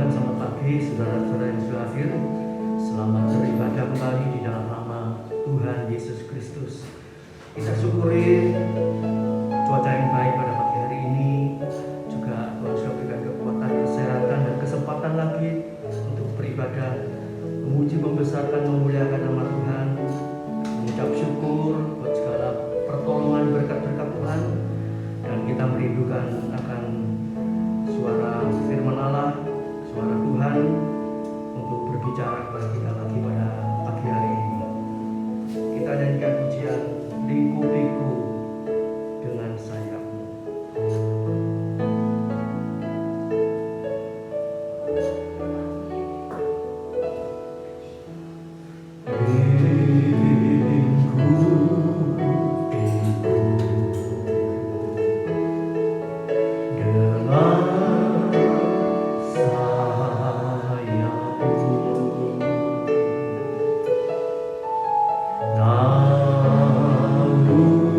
Tuhan, selamat pagi saudara-saudara yang sudah hadir. Selamat beribadah kembali di dalam nama Tuhan Yesus Kristus. Kita syukuri cuaca yang baik pada pagi hari ini. Juga Tuhan sudah berikan kekuatan, kesehatan, dan kesempatan lagi untuk beribadah, memuji, membesarkan, memuliakan nama Tuhan, mengucap syukur buat segala pertolongan, berkat-berkat Tuhan. Dan kita merindukan akan suara firman Allah, suara Tuhan untuk berbicara kepada kita lagi pada pagi hari ini. Kita nyanyikan pujian Lingkupiku dengan sayapmu. Namun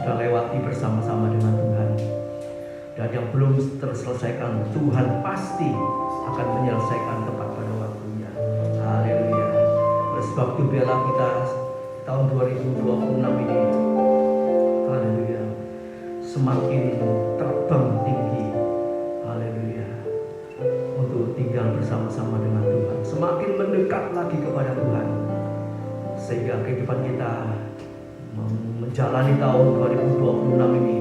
sudah lewati bersama-sama dengan Tuhan. Dan yang belum terselesaikan, Tuhan pasti akan menyelesaikan tepat pada waktunya. Haleluya. Oleh sebab itu biarlah kita tahun 2026 ini, haleluya, semakin terbang tinggi, haleluya, untuk tinggal bersama-sama dengan Tuhan, semakin mendekat lagi kepada Tuhan, sehingga kehidupan kita menjalani tahun 2026 ini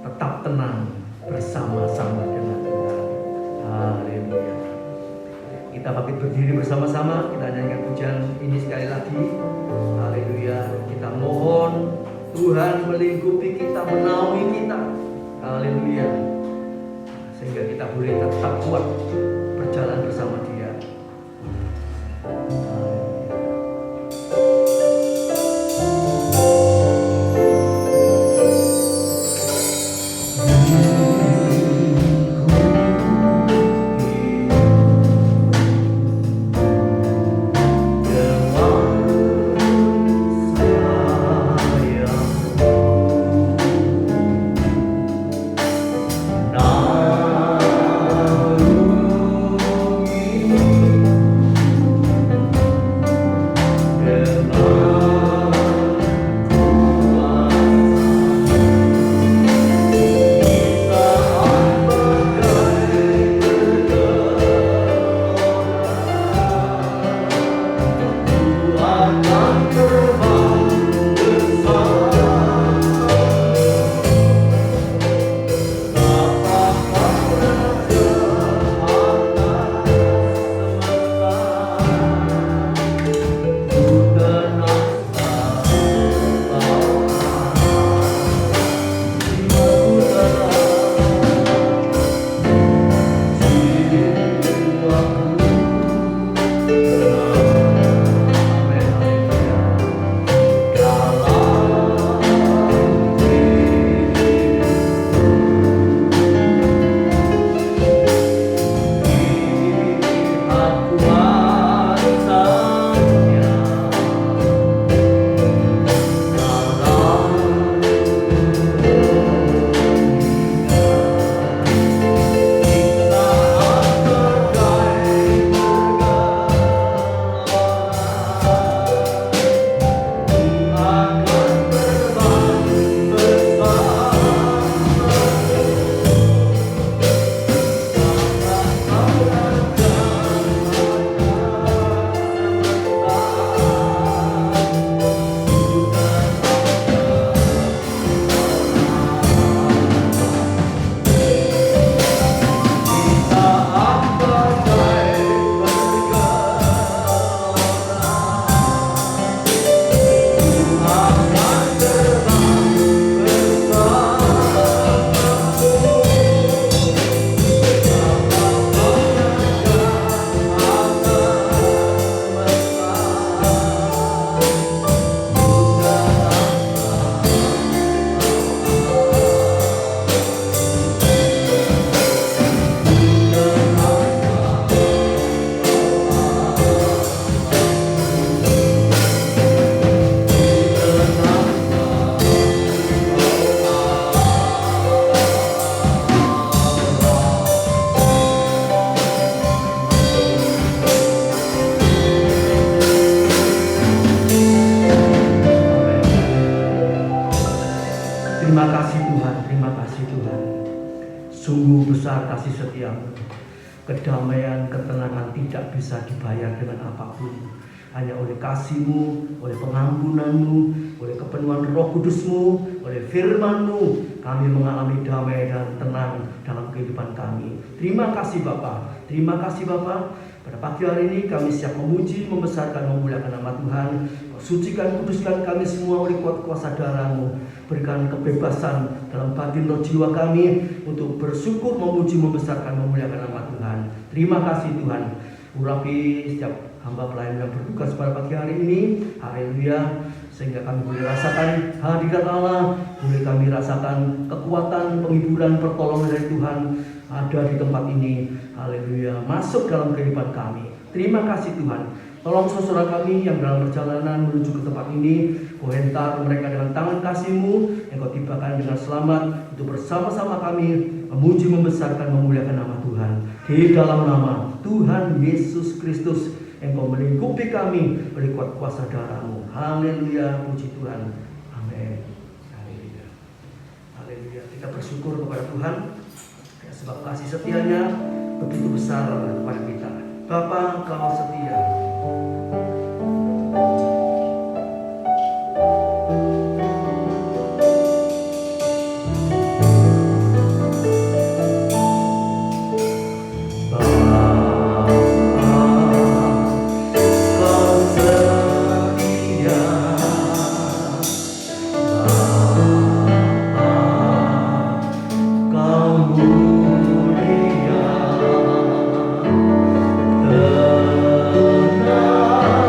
tetap tenang bersama-sama dengan Tuhan. Haleluya. Kita bangkit berdiri bersama-sama, kita nyanyikan pujian ini sekali lagi. Haleluya. Kita mohon Tuhan melingkupi kita, menaungi kita. Haleluya. Sehingga kita boleh tetap kuat berjalan bersama Dia. Sungguh besar kasih setiamu. Kedamaian, ketenangan tidak bisa dibayar dengan apapun. Hanya oleh kasih-Mu, oleh pengampunan-Mu, oleh kepenuhan Roh Kudus-Mu, oleh firman-Mu, kami mengalami damai dan tenang dalam kehidupan kami. Terima kasih Bapa. Terima kasih Bapa. Pada pagi hari ini kami siap memuji, membesarkan, memuliakan nama Tuhan. Sucikan, kuduskan kami semua oleh kuat kuasa darah-Mu. Berikan kebebasan dalam batin roh jiwa kami untuk bersyukur, memuji, membesarkan, memuliakan nama Tuhan. Terima kasih Tuhan. Urapi setiap hamba pelayan yang bertugas pada pagi hari ini. Haleluya. Sehingga kami boleh rasakan hadirat Allah, boleh kami rasakan kekuatan, penghiburan, pertolongan dari Tuhan ada di tempat ini. Haleluya. Masuk dalam kehidupan kami. Terima kasih Tuhan. Tolong saudara kami yang dalam perjalanan menuju ke tempat ini, Kau hentar mereka dengan tangan kasih-Mu, yang Kau tibakan dengan selamat, untuk bersama-sama kami memuji, membesarkan, memuliakan nama Tuhan. Di dalam nama Tuhan Yesus Kristus, yang Kau melingkupi kami oleh kuat kuasa darah-Mu. Haleluya, puji Tuhan. Amin. Haleluya. Haleluya. Kita bersyukur kepada Tuhan, sebab kasih setia-Nya begitu besar kepada kita. Bapa, Kau setia. Tenang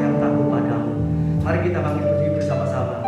yang takut padamu. Mari kita bangkit berdiri bersama-sama.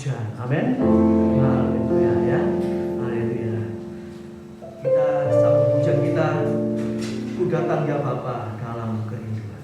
hujan. Amin. Haleluya ya. Haleluya. Kita sambut hujan kita. Ku datang ya Bapa dalam kerinduan.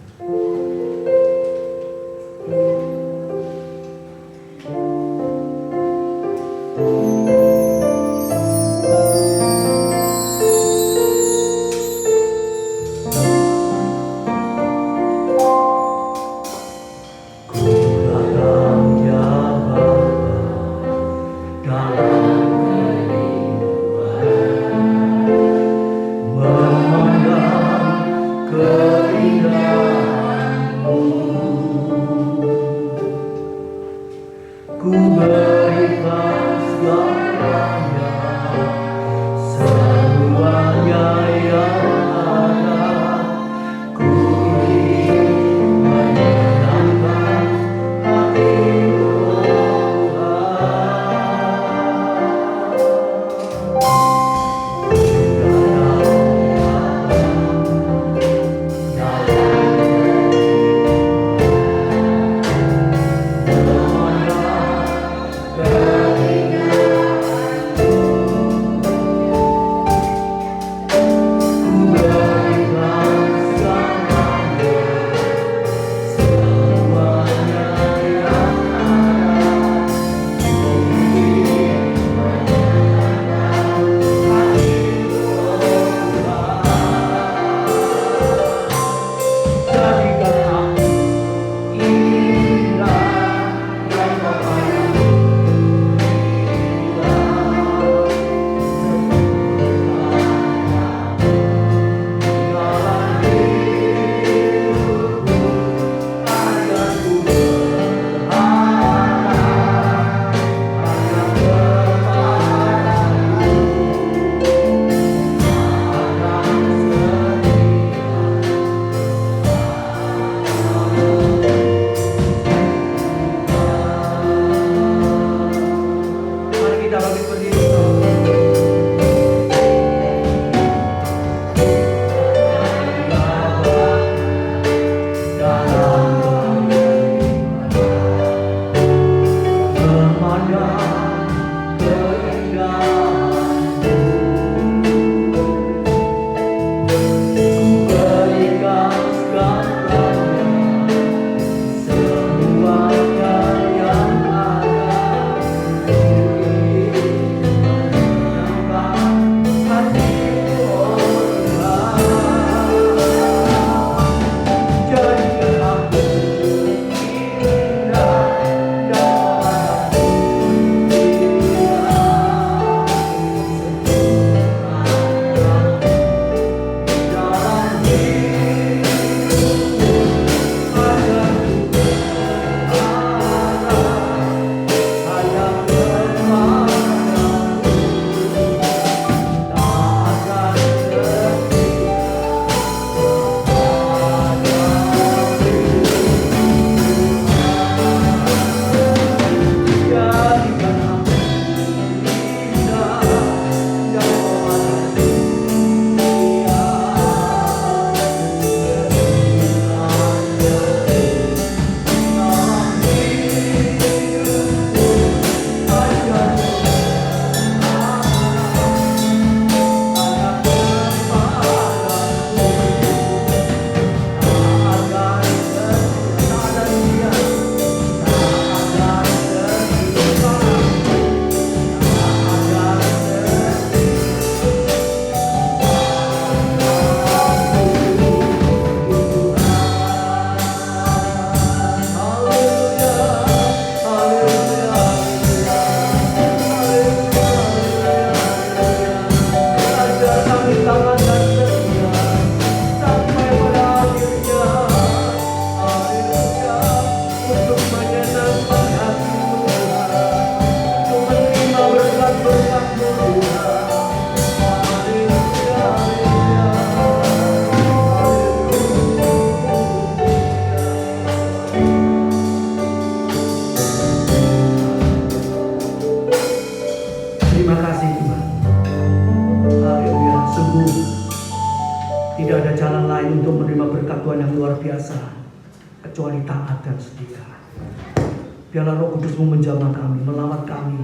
Biarlah Roh Kudus-Mu menjamah kami, melawat kami,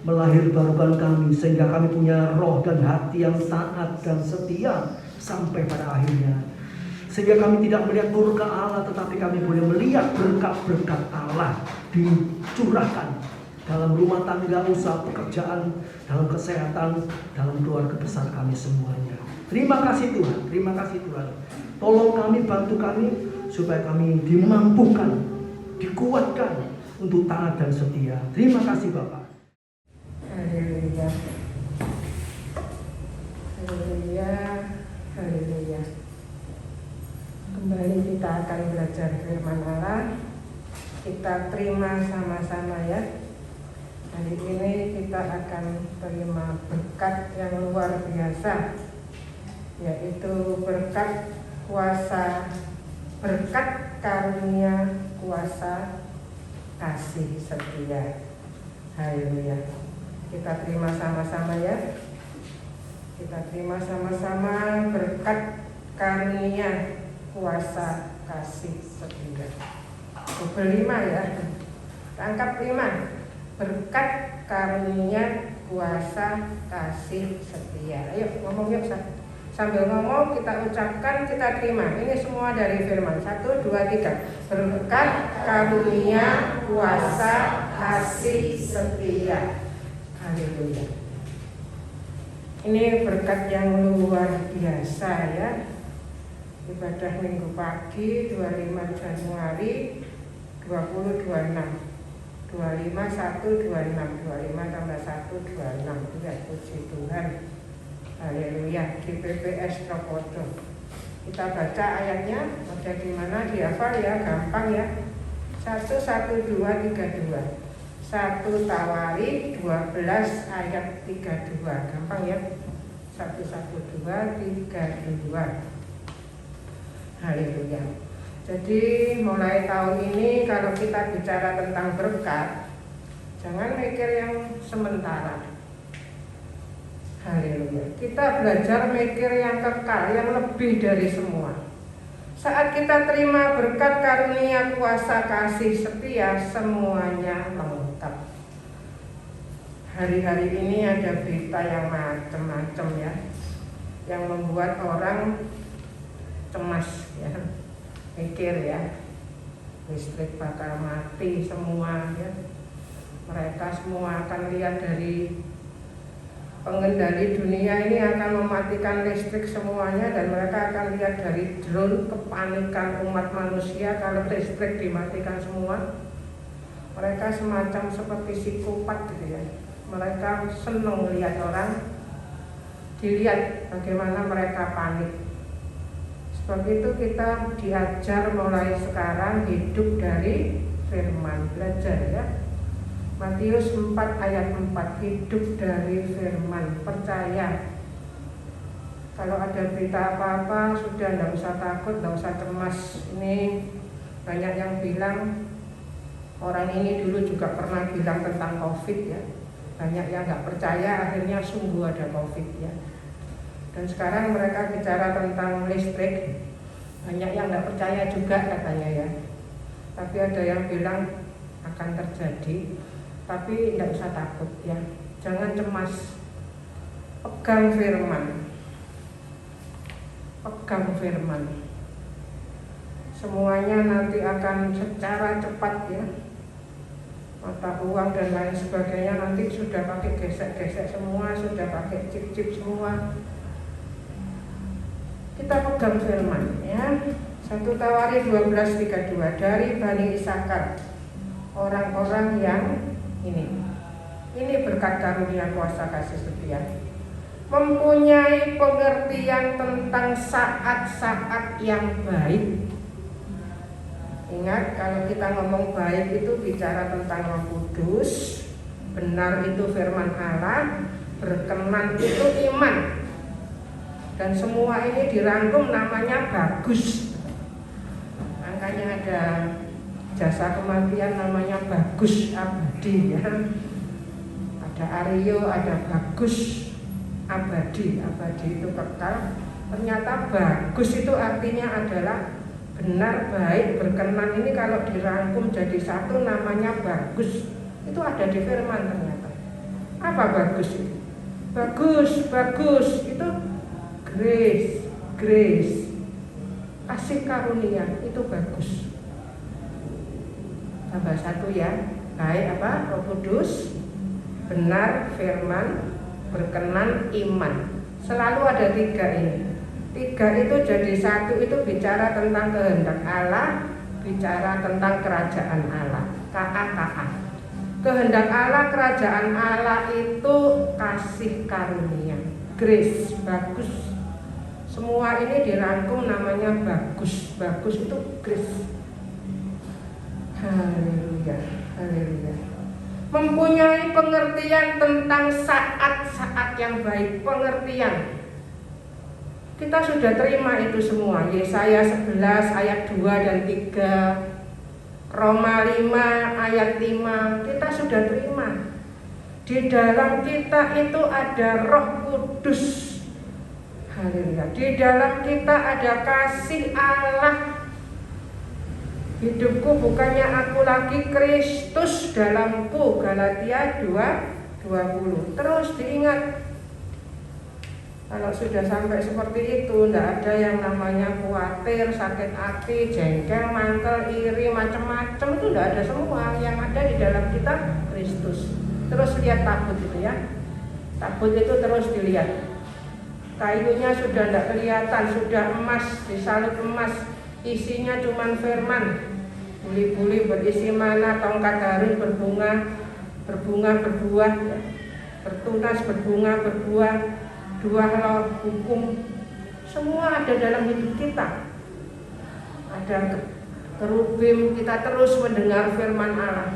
melahirbarukan kami, sehingga kami punya roh dan hati yang taat dan setia sampai pada akhirnya. Sehingga kami tidak melihat murka Allah, tetapi kami boleh melihat berkat-berkat Allah dicurahkan dalam rumah tangga, usaha, pekerjaan, dalam kesehatan, dalam keluarga besar kami semuanya. Terima kasih Tuhan, terima kasih Tuhan. Tolong kami, bantu kami, supaya kami dimampukan, dikuatkan untuk taat dan setia. Terima kasih Bapak. Haleluya. Haleluya. Haleluya. Kembali kita akan belajar firman Allah. Kita terima sama-sama ya. Hari ini kita akan terima berkat yang luar biasa, yaitu berkat kuasa, berkat karunia kuasa kasih setia. Haleluya. Kita terima sama-sama ya. Kita terima sama-sama berkat karunia kuasa kasih setia. 25 ya. Angkat 5. Berkat karunia kuasa kasih setia. Ayo ngomong yuk, sambil ngomong kita ucapkan, kita terima. Ini semua dari firman. 1, 2, 3. Berkat karunia kuasa kasih setia. Haleluya. Ini berkat yang luar biasa ya. Ibadah minggu pagi 25 Januari 2026. 25 1 26 25 tambah 1 26. Ya, puji Tuhan. Haleluya. Di PPS Trokodo. Kita baca ayatnya. Ada di mana? Dihafal ya, gampang ya. 1 1 2 3 2. 1 Tawari 12 ayat 32. Gampang ya. 1 1 2 3 2. Haleluya. Jadi mulai tahun ini kalau kita bicara tentang berkat, jangan mikir yang sementara. Haleluya. Kita belajar mikir yang kekal, yang lebih dari semua. Saat kita terima berkat karunia kuasa kasih setia, semuanya lengkap. Hari-hari ini ada berita yang macam-macam ya, yang membuat orang cemas ya. Mikir ya, listrik bakal mati semua ya. Mereka semua akan lihat dari pengendali dunia ini akan mematikan listrik semuanya, dan mereka akan lihat dari drone kepanikan umat manusia kalau listrik dimatikan semua. Mereka semacam seperti psikopat gitu ya. Mereka senang melihat orang, dilihat bagaimana mereka panik. Sebab itu kita diajar mulai sekarang hidup dari firman, belajar ya. Matius 4 ayat 4, hidup dari firman, percaya. Kalau ada berita apa-apa sudah tidak usah takut, tidak usah cemas. Ini banyak yang bilang, orang ini dulu juga pernah bilang tentang COVID ya. Banyak yang nggak percaya, akhirnya sungguh ada COVID ya. Dan sekarang mereka bicara tentang listrik, banyak yang nggak percaya juga katanya ya. Tapi ada yang bilang akan terjadi, tapi tidak usah takut ya. Jangan cemas, pegang firman, pegang firman. Semuanya nanti akan secara cepat ya. Mata uang dan lain sebagainya nanti sudah pakai gesek-gesek semua, sudah pakai chip-chip semua. Kita pegang firman ya. 1 Tawari 12:32, dari Bani Isakar, orang-orang yang ini berkat karunia kuasa kasih setia, mempunyai pengertian tentang saat-saat yang baik. Ingat, kalau kita ngomong baik itu bicara tentang Roh Kudus, benar itu firman Allah, berkenan itu iman. Dan semua ini dirangkum namanya bagus. Makanya ada jasa kematian namanya bagus abadi ya. Ada Aryo, ada bagus abadi. Abadi itu kekal. Ternyata bagus itu artinya adalah benar, baik, berkenan ini kalau dirangkum jadi satu namanya bagus. Itu ada di firman ternyata. Apa bagus itu? Bagus itu grace, kasih karunia itu bagus. Tambah satu ya, baik apa? Roh Kudus, benar, firman, berkenan, iman. Selalu ada tiga ini. Tiga itu jadi satu, itu bicara tentang kehendak Allah, bicara tentang kerajaan Allah. KA. Kehendak Allah, kerajaan Allah itu kasih karunia, grace, bagus. Semua ini dirangkum namanya bagus. Bagus itu grace. Haleluya. Mempunyai pengertian tentang saat-saat yang baik, pengertian. Kita sudah terima itu semua. Yesaya 11 ayat 2 dan 3, Roma 5 ayat 5, kita sudah terima. Di dalam kita itu ada Roh Kudus. Haleluya. Di dalam kita ada kasih Allah. Hidupku bukannya aku lagi, Kristus dalamku. Galatia 2:20. Terus diingat. Kalau sudah sampai seperti itu, tidak ada yang namanya khawatir, sakit hati, jengkel, mangkel, iri, macam-macam, itu tidak ada semua. Yang ada di dalam kita Kristus. Terus lihat tabut itu ya. Tabut itu terus dilihat. Kayunya sudah tidak kelihatan, sudah emas, disalut emas. Isinya cuma firman. Buli-buli berisi mana, tongkat Harun berbunga berbuah, bertunas berbunga berbuah, dua roh hukum, semua ada dalam hidup kita. Ada kerubim, kita terus mendengar firman Allah.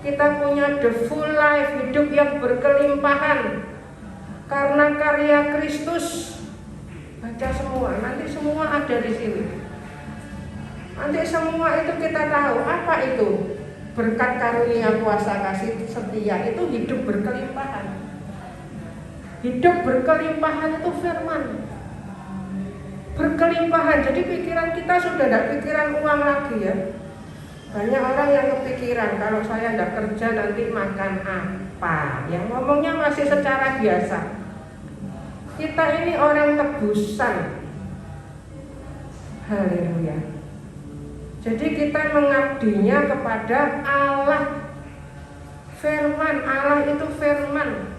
Kita punya the full life, hidup yang berkelimpahan karena karya Kristus. Baca semua, nanti semua ada di sini. Nanti semua itu kita tahu apa itu berkat karunia kuasa kasih setia, itu hidup berkelimpahan. Hidup berkelimpahan itu firman. Berkelimpahan, jadi pikiran kita sudah tidak pikiran uang lagi ya. Banyak orang yang kepikiran kalau saya tidak kerja nanti makan apa. Yang ngomongnya masih secara biasa. Kita ini orang tebusan. Haleluya. Jadi kita mengabdinya kepada Allah. Firman, Allah itu firman.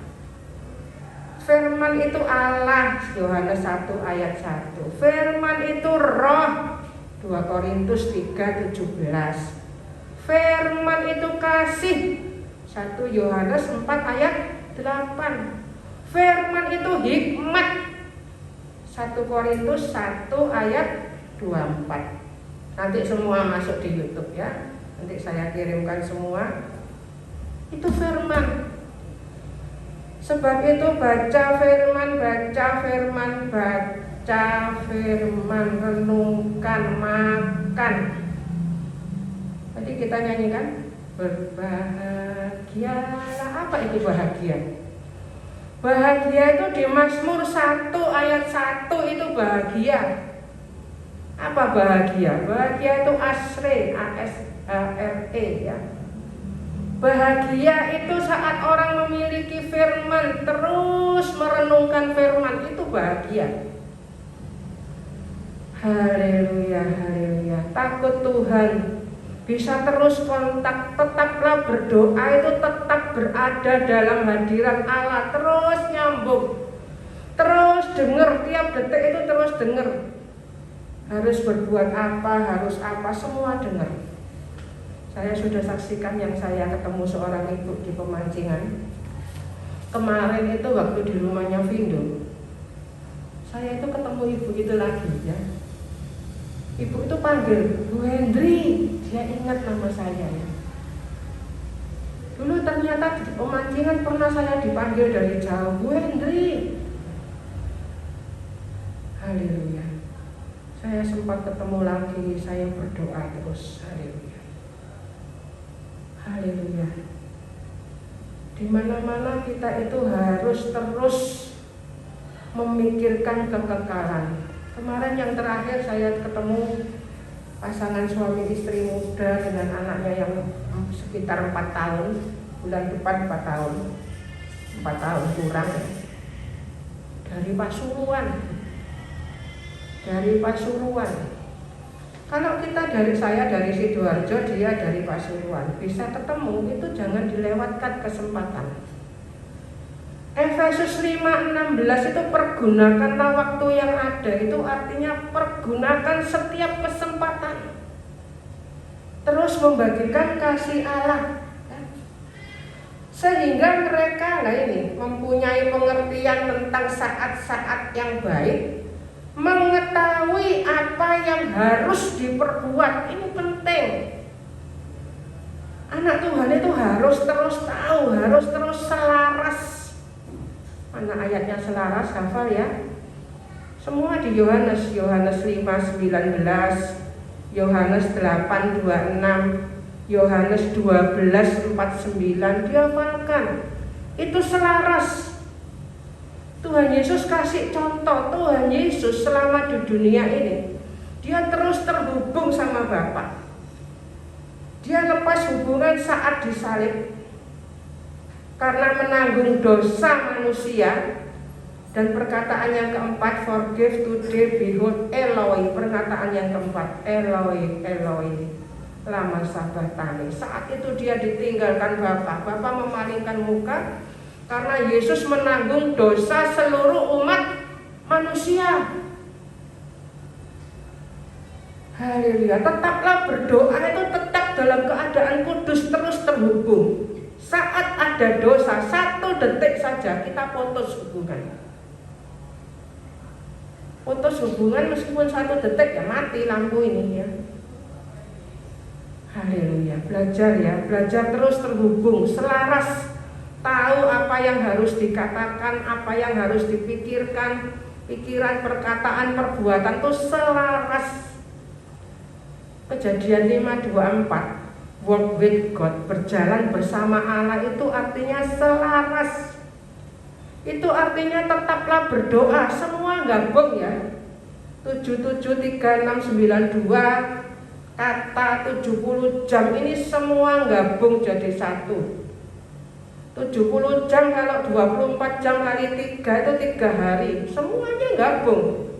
Firman itu Allah, Yohanes 1 ayat 1. Firman itu roh, 2 Korintus 3:17. Firman itu kasih, 1 Yohanes 4 ayat 8. Firman itu hikmat, 1 Korintus 1 ayat 24. Nanti semua masuk di YouTube ya. Nanti saya kirimkan semua. Itu firman. Sebab itu baca firman, renungkan, makan. Tadi kita nyanyikan berbahagialah. Apa itu bahagia? Bahagia itu di Mazmur 1 ayat 1 itu bahagia. Apa bahagia? Bahagia itu asre, A-S-A-R-E ya. Bahagia itu saat orang memiliki firman, terus merenungkan firman, itu bahagia. Haleluya, haleluya. Takut Tuhan, bisa terus kontak, tetaplah berdoa, itu tetap berada dalam hadirat Allah, terus nyambung, terus dengar, tiap detik itu terus dengar. Harus berbuat apa, harus apa, semua dengar. Saya sudah saksikan yang saya ketemu seorang ibu di Pemancingan. Kemarin itu waktu di rumahnya Vindo, saya itu ketemu ibu itu lagi ya. Ibu itu panggil Bu Hendri, dia ingat nama saya ya. Dulu ternyata di Pemancingan pernah saya dipanggil dari jauh, Bu Hendri. Haleluya. Saya sempat ketemu lagi, saya berdoa terus. Haleluya. Haleluya. Di mana-mana kita itu harus terus memikirkan kekekalan. Kemarin yang terakhir saya ketemu pasangan suami istri muda dengan anaknya yang sekitar 4 tahun, bulan depan 4 tahun kurang ya. Dari Pasuruan. Kalau kita saya dari Sidoarjo, dia dari Pasuruan, bisa ketemu itu jangan dilewatkan kesempatan. Efesus 5:16 itu pergunakanlah waktu yang ada, itu artinya pergunakan setiap kesempatan. Terus membagikan kasih Allah. Sehingga mereka mempunyai pengertian tentang saat-saat yang baik, mengetahui apa yang harus diperbuat. Ini penting. Anak Tuhan itu harus terus tahu, harus terus selaras. Mana ayatnya selaras, hafal ya. Semua di Yohanes 5:19, Yohanes 8:26, Yohanes 12:49 dihafalkan. Itu selaras. Tuhan Yesus kasih contoh. Tuhan Yesus selama di dunia ini, dia terus terhubung sama Bapa. Dia lepas hubungan saat disalib karena menanggung dosa manusia. Dan perkataan yang keempat, forgive today, behold Eloi. Perkataan yang keempat, Eloi, Eloi, lama sabachthani. Saat itu dia ditinggalkan Bapa. Bapa memalingkan muka karena Yesus menanggung dosa seluruh umat manusia. Haleluya. Tetaplah berdoa itu tetap dalam keadaan kudus, terus terhubung. Saat ada dosa, 1 detik saja kita putus hubungan. Putus hubungan meskipun 1 detik ya mati lampu ini ya. Haleluya. Belajar terus terhubung, selaras, tahu apa yang harus dikatakan, apa yang harus dipikirkan, pikiran, perkataan, perbuatan itu selaras. Kejadian 5:24, walk with God, berjalan bersama Allah, itu artinya selaras. Itu artinya tetaplah berdoa, semua gabung ya. 7:7:3:6:9:2 kata 70 jam ini semua gabung jadi satu. 70 jam kalau 24 jam kali 3 itu 3 hari, semuanya gabung.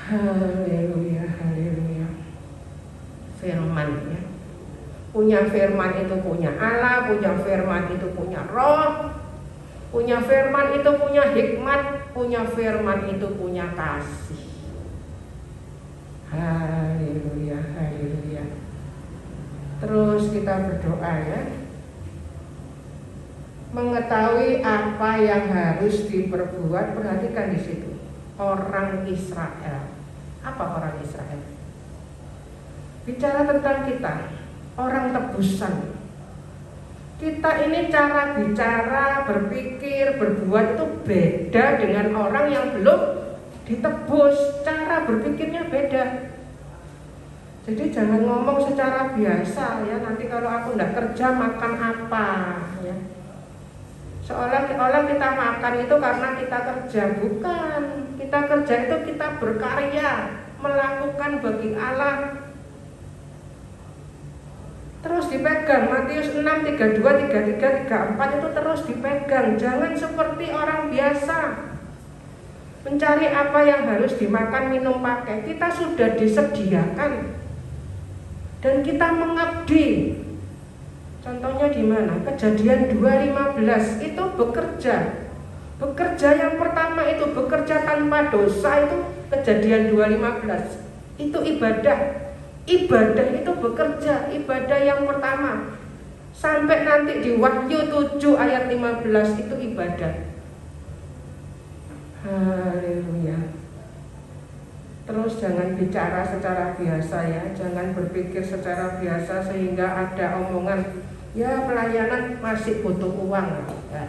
Haleluya, haleluya. Firman ya. Punya firman itu punya Allah, punya firman itu punya Roh, punya firman itu punya hikmat, punya firman itu punya kasih. Haleluya, haleluya. Terus kita berdoa ya. Mengetahui apa yang harus diperbuat, perhatikan di situ. Orang Israel. Apa orang Israel? Bicara tentang kita, orang tebusan. Kita ini cara bicara, berpikir, berbuat itu beda dengan orang yang belum ditebus. Cara berpikirnya beda. Jadi jangan ngomong secara biasa ya. Nanti kalau aku enggak kerja makan apa ya. Seolah-olah kita makan itu karena kita kerja. Bukan. Kita kerja itu kita berkarya, melakukan bagi Allah. Terus dipegang, Matius 6:32, 33, 34 itu terus dipegang. Jangan seperti orang biasa mencari apa yang harus dimakan, minum, pakai. Kita sudah disediakan dan kita mengabdi. Contohnya di mana? Kejadian 2:15 itu bekerja. Bekerja yang pertama itu bekerja tanpa dosa, itu Kejadian 2:15. Itu ibadah. Ibadah itu bekerja, ibadah yang pertama. Sampai nanti di Wahyu 7 ayat 15 itu ibadah. Haleluya. Terus jangan bicara secara biasa ya, jangan berpikir secara biasa sehingga ada omongan, ya pelayanan masih butuh uang ya.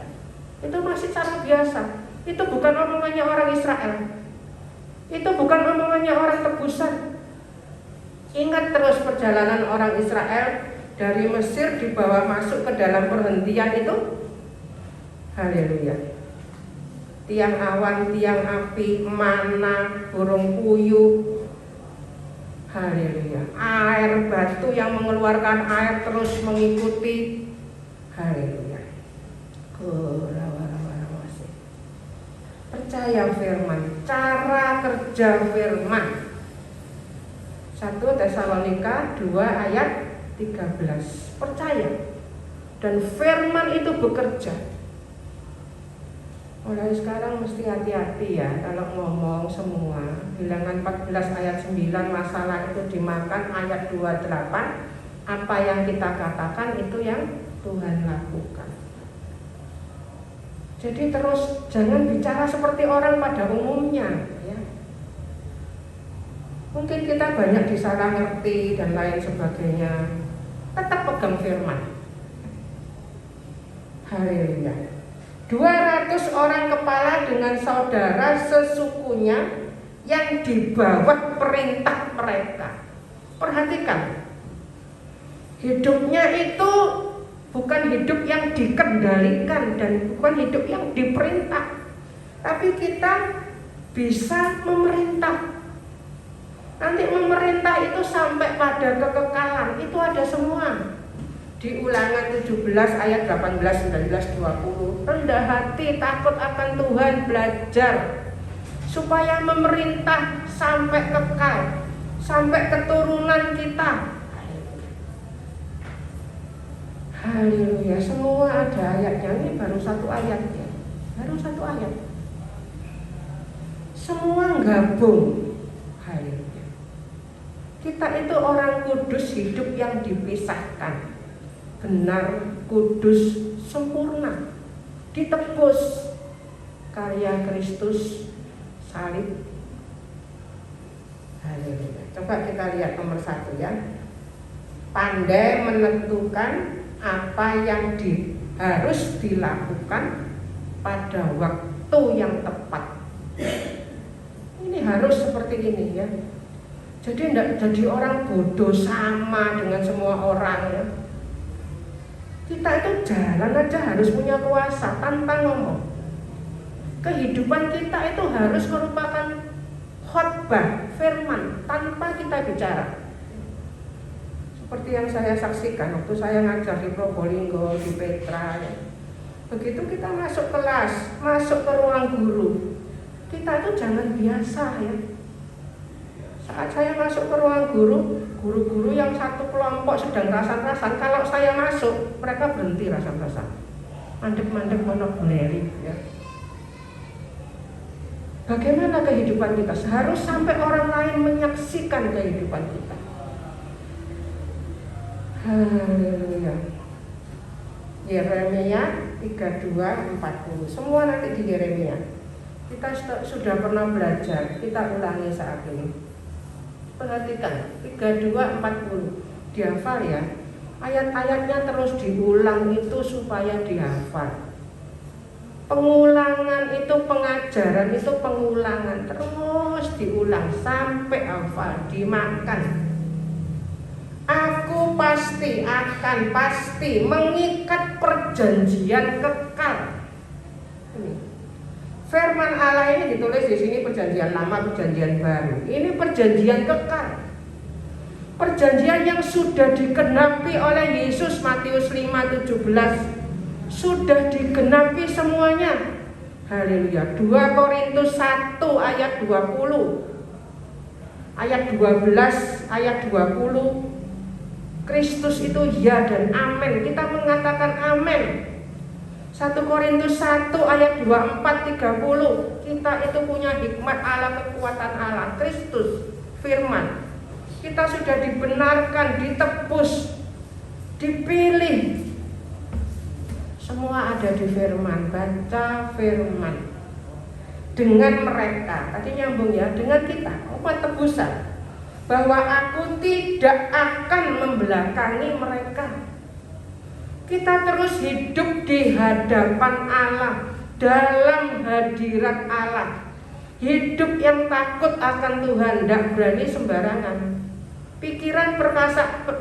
Itu masih cara biasa. Itu bukan omongannya orang Israel. Itu bukan omongannya orang tebusan. Ingat terus perjalanan orang Israel dari Mesir dibawa masuk ke dalam perhentian itu. Haleluya. Tiang awan, tiang api, mana, burung puyuh, Haleluya. Air batu yang mengeluarkan air terus mengikuti. Haleluya. Percaya firman, cara kerja firman. 1 Tesalonika 2 ayat 13. Percaya. Dan firman itu bekerja. Mulai sekarang mesti hati-hati ya kalau ngomong semua. Bilangan 14 ayat 9 masalah itu dimakan, ayat 28 apa yang kita katakan itu yang Tuhan lakukan. Jadi terus jangan bicara seperti orang pada umumnya ya. Mungkin kita banyak disalah ngerti dan lain sebagainya. Tetap pegang firman. Haleluya. 200 orang kepala dengan saudara sesukunya yang di bawah perintah mereka. Perhatikan, hidupnya itu bukan hidup yang dikendalikan dan bukan hidup yang diperintah, tapi kita bisa memerintah. Nanti memerintah itu sampai pada kekekalan, itu ada semua. Di Ulangan 17 ayat 18, 19, 20. Rendah hati, takut akan Tuhan, belajar supaya memerintah sampai kekal, sampai keturunan kita. Haleluya, semua ada ayatnya. Ini baru satu ayat ya. Baru satu ayat. Semua gabung. Haleluya. Kita itu orang kudus, hidup yang dipisahkan. Benar, kudus, sempurna. Ditebus. Karya Kristus, salib. Haleluya. Coba kita lihat nomor 1 ya. Pandai menentukan apa yang harus dilakukan pada waktu yang tepat. Ini harus seperti ini ya. Jadi tidak jadi orang bodoh sama dengan semua orang ya. Kita itu jalan aja harus punya kuasa tanpa ngomong. Kehidupan kita itu harus merupakan khotbah firman tanpa kita bicara. Seperti yang saya saksikan waktu saya ngajar di Probolinggo, di Petra ya. Begitu kita masuk kelas, masuk ke ruang guru, kita itu jangan biasa ya. Saat saya masuk ke ruang guru, guru-guru yang satu kelompok sedang rasan-rasan, kalau saya masuk, mereka berhenti rasan-rasan, mandek-mandek monok beleri ya. Bagaimana kehidupan kita? Harus sampai orang lain menyaksikan kehidupan kita. Haleluya. Yeremia 32:40. Semua nanti di Yeremia. Kita sudah pernah belajar, kita ulangi saat ini. Perhatikan 32:40. Dihafal ya. Ayat-ayatnya terus diulang itu supaya dihafal. Pengulangan itu pengajaran itu pengulangan terus diulang sampai hafal, dimakan. Aku akan pasti mengikat perjanjian kekal. Ini. Firman Allah ini ditulis di sini perjanjian lama, perjanjian baru. Ini perjanjian kekal. Perjanjian yang sudah digenapi oleh Yesus, Matius 5:17. Sudah digenapi semuanya. Haleluya. 2 Korintus 1 ayat 20. Ayat 12, ayat 20. Kristus itu ya dan amin. Kita mengatakan amin. 1 Korintus 1 ayat 24, 30. Kita itu punya hikmat Allah, kekuatan Allah, Kristus, firman. Kita sudah dibenarkan, ditebus, dipilih. Semua ada di firman. Baca firman. Dengan mereka, tadi nyambung ya, dengan kita, umat tebusan, bahwa aku tidak akan membelakangi mereka. Kita terus hidup di hadapan Allah, dalam hadirat Allah. Hidup yang takut akan Tuhan, tidak berani sembarangan. Pikiran,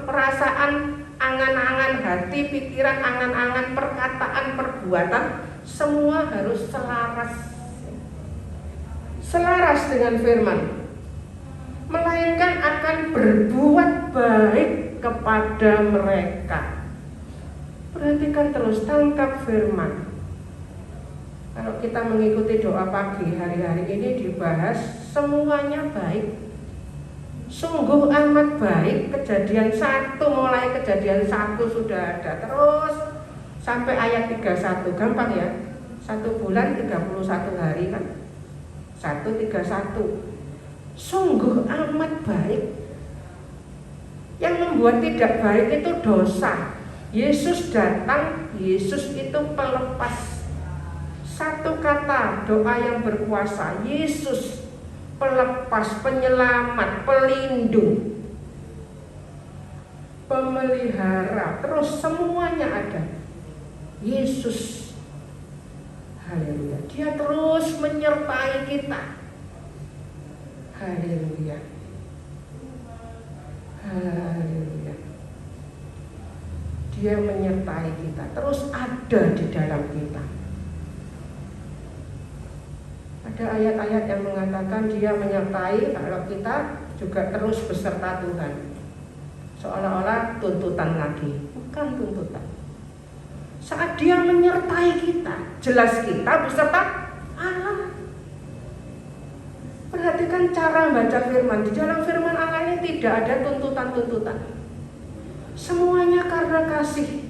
perasaan, angan-angan hati, pikiran, angan-angan, perkataan, perbuatan, semua harus selaras dengan firman. melainkan akan berbuat baik kepada mereka. Perhatikan terus, tangkap firman. Kalau kita mengikuti doa pagi hari-hari ini dibahas semuanya baik. Sungguh amat baik. Kejadian 1, mulai kejadian 1 sudah ada, terus sampai ayat 31, gampang ya. 1 bulan 31 hari kan. 131. Sungguh amat baik. Yang membuat tidak baik itu dosa. Yesus datang, Yesus itu pelepas. Satu kata, doa yang berkuasa, Yesus pelepas, penyelamat, pelindung, pemelihara, terus semuanya ada. Yesus, haleluya, Dia terus menyertai kita. Haleluya, haleluya. Dia menyertai kita, terus ada di dalam kita. Ada ayat-ayat yang mengatakan Dia menyertai kalau kita juga terus beserta Tuhan. Seolah-olah tuntutan lagi, bukan tuntutan. Saat Dia menyertai kita, jelas kita beserta Allah. Perhatikan cara baca firman. Di dalam firman Allah ini tidak ada tuntutan-tuntutan. Semuanya karena kasih.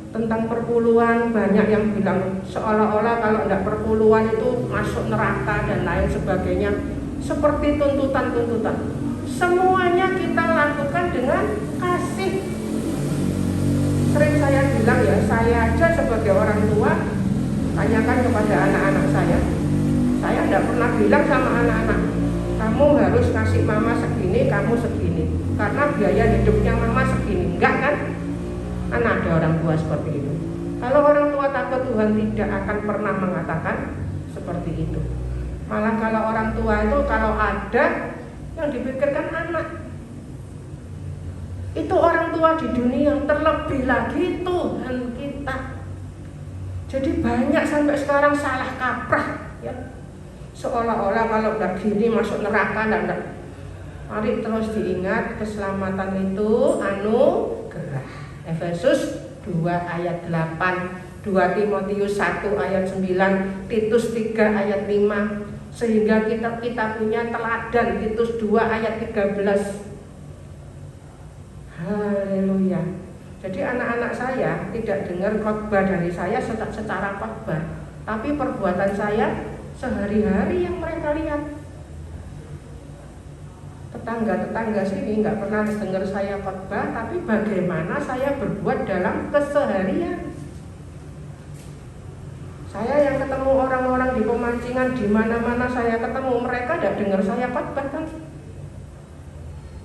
Tentang perpuluhan, banyak yang bilang seolah-olah kalau tidak perpuluhan itu masuk neraka dan lain sebagainya. Seperti tuntutan-tuntutan. Semuanya kita lakukan dengan kasih. Sering saya bilang ya, saya aja sebagai orang tua, tanyakan kepada anak-anak saya tidak pernah bilang sama anak-anak, kamu harus kasih mama segini, kamu segini, karena biaya hidupnya mama segini. Enggak kan? Kan ada orang tua seperti itu. Kalau orang tua takut Tuhan tidak akan pernah mengatakan seperti itu. Malah kalau orang tua itu kalau ada yang dipikirkan anak. Itu orang tua di dunia, terlebih lagi Tuhan kita. Jadi banyak sampai sekarang salah kaprah ya. Seolah-olah kalau udah gini masuk neraka dan enggak. Mari terus diingat keselamatan itu anugerah. Efesus 2 ayat 8, 2 Timotius 1 ayat 9, Titus 3 ayat 5, sehingga kita punya teladan. Titus 2 ayat 13. Haleluya. Jadi anak-anak saya tidak dengar khotbah dari saya secara khotbah, tapi perbuatan saya sehari-hari yang mereka lihat. Tetangga-tetangga sini nggak pernah dengar saya khotbah, tapi bagaimana saya berbuat dalam keseharian. Saya yang ketemu orang-orang di pemancingan, di mana-mana saya ketemu, mereka tidak dengar saya khotbah kan.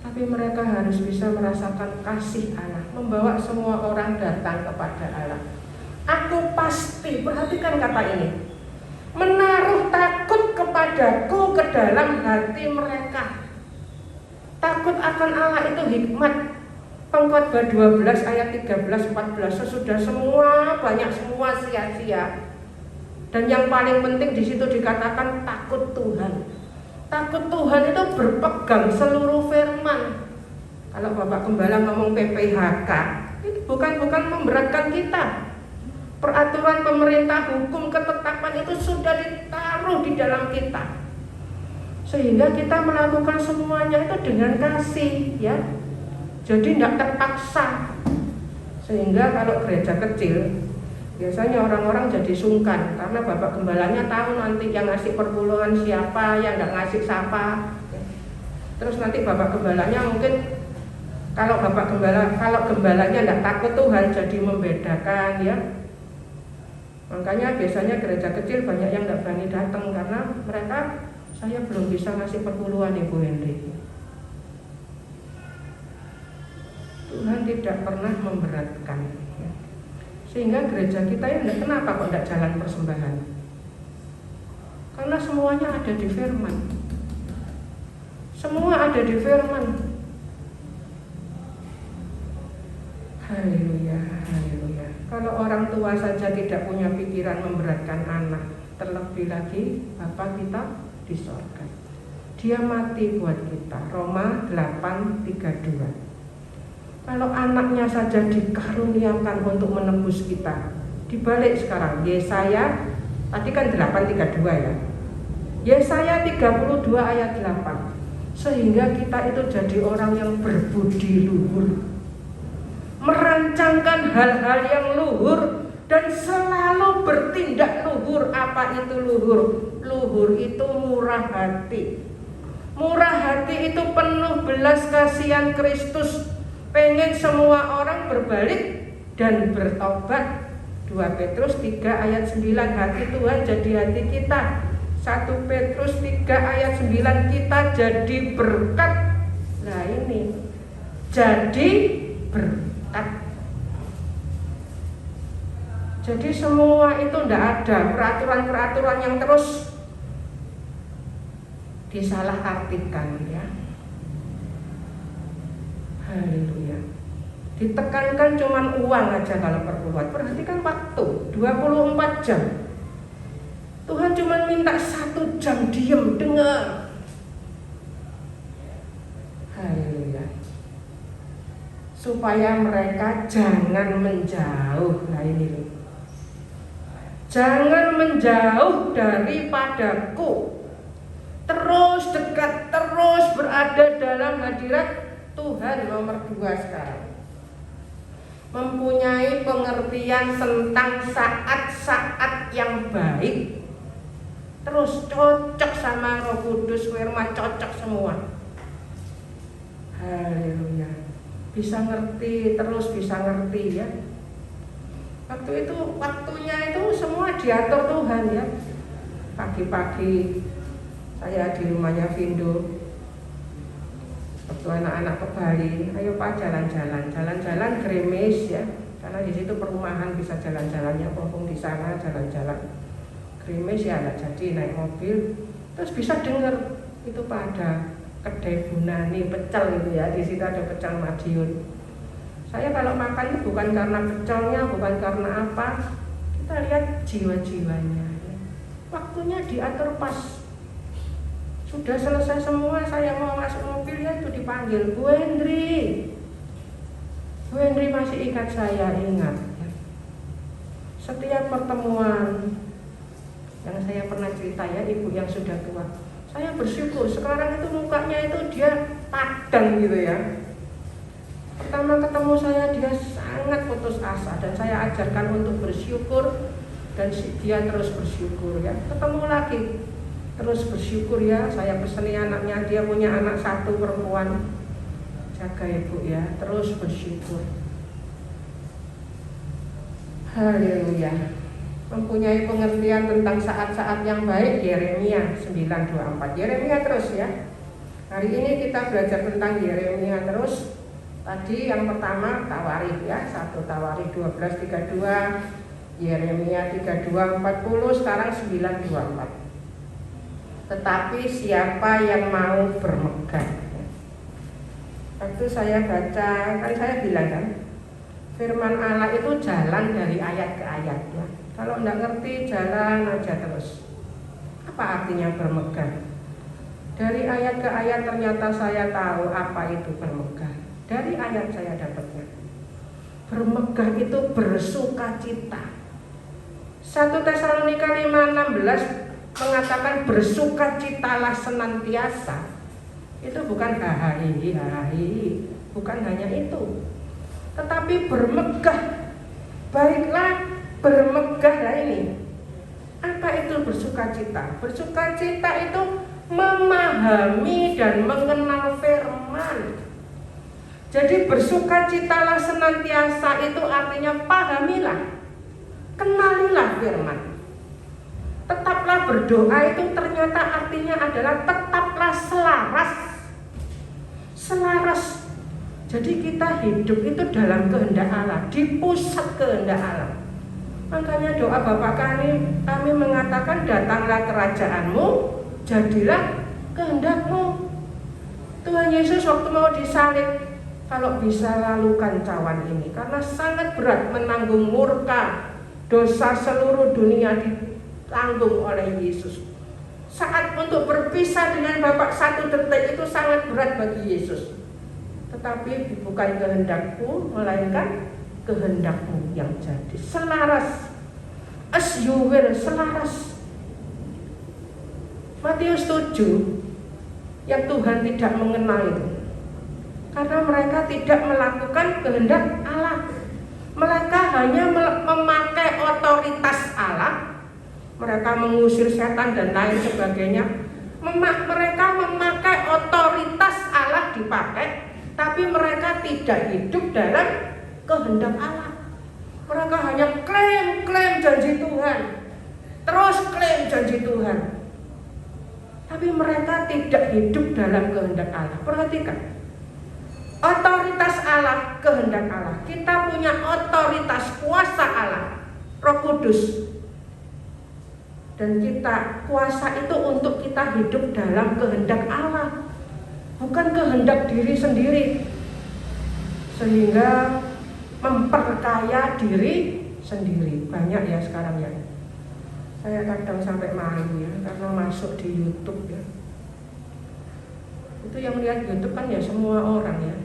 Tapi mereka harus bisa merasakan kasih Allah, membawa semua orang datang kepada Allah. Aku pasti, perhatikan kata ini, menaruh takut kepadaku ke dalam hati mereka. Takut akan Allah itu hikmat. Pengkhotbah 12 ayat 13-14, sesudah semua banyak semua sia-sia. Dan yang paling penting di situ dikatakan takut Tuhan. Takut Tuhan itu berpegang seluruh firman. Kalau Bapak Gembala ngomong PPHK, itu bukan memberatkan kita. Peraturan pemerintah, hukum, ketetapan itu sudah ditaruh di dalam kita. Sehingga kita melakukan semuanya itu dengan kasih ya. Jadi tidak terpaksa. Sehingga kalau gereja kecil biasanya orang-orang jadi sungkan karena Bapak Gembalanya tahu nanti yang ngasih perpuluhan siapa, yang tidak ngasih siapa. Terus nanti Bapak Gembalanya mungkin kalau gembalanya tidak takut Tuhan jadi membedakan ya. Makanya biasanya gereja kecil banyak yang tidak berani datang karena mereka, saya belum bisa ngasih perpuluhan Ibu Henry. Tuhan tidak pernah memberatkan ya. Sehingga gereja kita ini kenapa kok tidak jalan persembahan? Karena semuanya ada di firman. Semua ada di firman. Haleluya, haleluya. Kalau orang tua saja tidak punya pikiran memberatkan anak, terlebih lagi Bapa kita di sorga. Dia mati buat kita. Roma 8:32. Kalau anaknya saja dikaruniakan untuk menebus kita. Dibalik sekarang, Yesaya, tadi kan 8:32 ya. Yesaya 32 ayat 8. Sehingga kita itu jadi orang yang berbudi luhur, merancangkan hal-hal yang luhur dan selalu bertindak luhur. Apa itu luhur? Luhur itu murah hati. Murah hati itu penuh belas kasihan Kristus, pengen semua orang berbalik dan bertobat. 2 Petrus 3 ayat 9, hati Tuhan jadi hati kita. 1 Petrus 3 ayat 9, kita jadi berkat. Nah ini, jadi berkat. Jadi semua itu tidak ada peraturan-peraturan yang terus disalahartikan ya. Haleluya. Ditekankan cuman uang aja kalau perpuluhan. Perhatikan waktu 24 jam. Tuhan cuma minta 1 jam diam dengar. Haleluya. Supaya mereka jangan menjauh. Nah ini loh. Jangan menjauh daripadaku. Terus dekat, terus berada dalam hadirat Tuhan. Nomor 2 sekarang. Mempunyai pengertian tentang saat-saat yang baik. Terus cocok sama Roh Kudus, firman cocok semua. Haleluya. Bisa ngerti, terus bisa ngerti ya. Waktunya itu semua diatur Tuhan ya. Pagi-pagi saya di rumahnya Vindo. Waktu anak-anak ke Bali, ayo Pak jalan-jalan Gremes ya. Karena di situ perumahan bisa jalan-jalannya, mumpung di sana jalan-jalan. Krimis ya nggak jadi naik mobil, terus bisa dengar itu pada kedai Bunani pecel itu ya, di situ ada pecel Madiun. Saya kalau makan itu bukan karena pecelnya, bukan karena apa, kita lihat jiwa-jiwanya. Ya. Waktunya diatur pas. Sudah selesai semua, saya mau masuk mobil ya itu dipanggil Bu Hendri. Bu Hendri masih ingat saya, ingat. Ya. Setiap pertemuan yang saya pernah cerita ya, ibu yang sudah tua, saya bersyukur sekarang itu mukanya itu dia padang gitu ya. Pertama ketemu saya dia sangat putus asa dan saya ajarkan untuk bersyukur dan dia terus bersyukur ya. Ketemu lagi terus bersyukur ya. Saya peseni anaknya, dia punya anak 1 perempuan, jaga ibu ya, terus bersyukur. Haleluya. Mempunyai pengertian tentang saat-saat yang baik, Yeremia 9:24. Yeremia terus ya. Hari ini kita belajar tentang Yeremia terus. Tadi yang pertama Tawarikh ya, 1 Tawarikh 12:32, Yeremia 32:40, sekarang 9:24. Tetapi siapa yang mau bermegah? Waktu saya baca, kan saya bilang kan, firman Allah itu jalan dari ayat ke ayat ya. Kalau enggak ngerti jalan aja terus. Apa artinya bermegah? Dari ayat ke ayat ternyata saya tahu apa itu bermegah. Dari ayat saya dapatnya. Bermegah itu bersukacita. 1 Tesalonika 5:16 mengatakan bersukacitalah senantiasa. Itu bukan hahahi, bukan hanya itu. Tetapi bermegah. Baiklah bermegah lah ini. Apa itu bersukacita? Bersukacita itu memahami dan mengenal firman. Jadi bersukacitalah senantiasa itu artinya pahamilah, kenalilah firman. Tetaplah berdoa itu ternyata artinya adalah tetaplah selaras. Selaras. Jadi kita hidup itu dalam kehendak Allah, di pusat kehendak Allah. Makanya doa Bapa kami mengatakan datanglah kerajaanmu, jadilah kehendakmu. Tuhan Yesus waktu mau disalib, kalau bisa lalukan cawan ini, karena sangat berat menanggung murka, dosa seluruh dunia ditanggung oleh Yesus. Saat untuk berpisah dengan Bapa 1 detik itu sangat berat bagi Yesus. Tetapi bukan kehendakku, melainkan kehendakmu yang jadi. Selaras, as you will, selaras. Matius 7 yang Tuhan tidak mengenal itu, karena mereka tidak melakukan kehendak Allah. Mereka hanya memakai otoritas Allah. Mereka mengusir setan dan lain sebagainya. Mereka memakai otoritas Allah dipakai, tapi mereka tidak hidup dalam kehendak Allah. Mereka hanya klaim janji Tuhan, terus klaim janji Tuhan, tapi mereka tidak hidup dalam kehendak Allah. Perhatikan, otoritas Allah, kehendak Allah. Kita punya otoritas kuasa Allah, Roh Kudus. Dan kita kuasa itu untuk kita hidup dalam kehendak Allah, bukan kehendak diri sendiri, sehingga memperkaya diri sendiri. Banyak ya sekarang ya. Saya kadang sampai malu ya, karena masuk di YouTube ya. Itu yang lihat YouTube kan ya semua orang ya.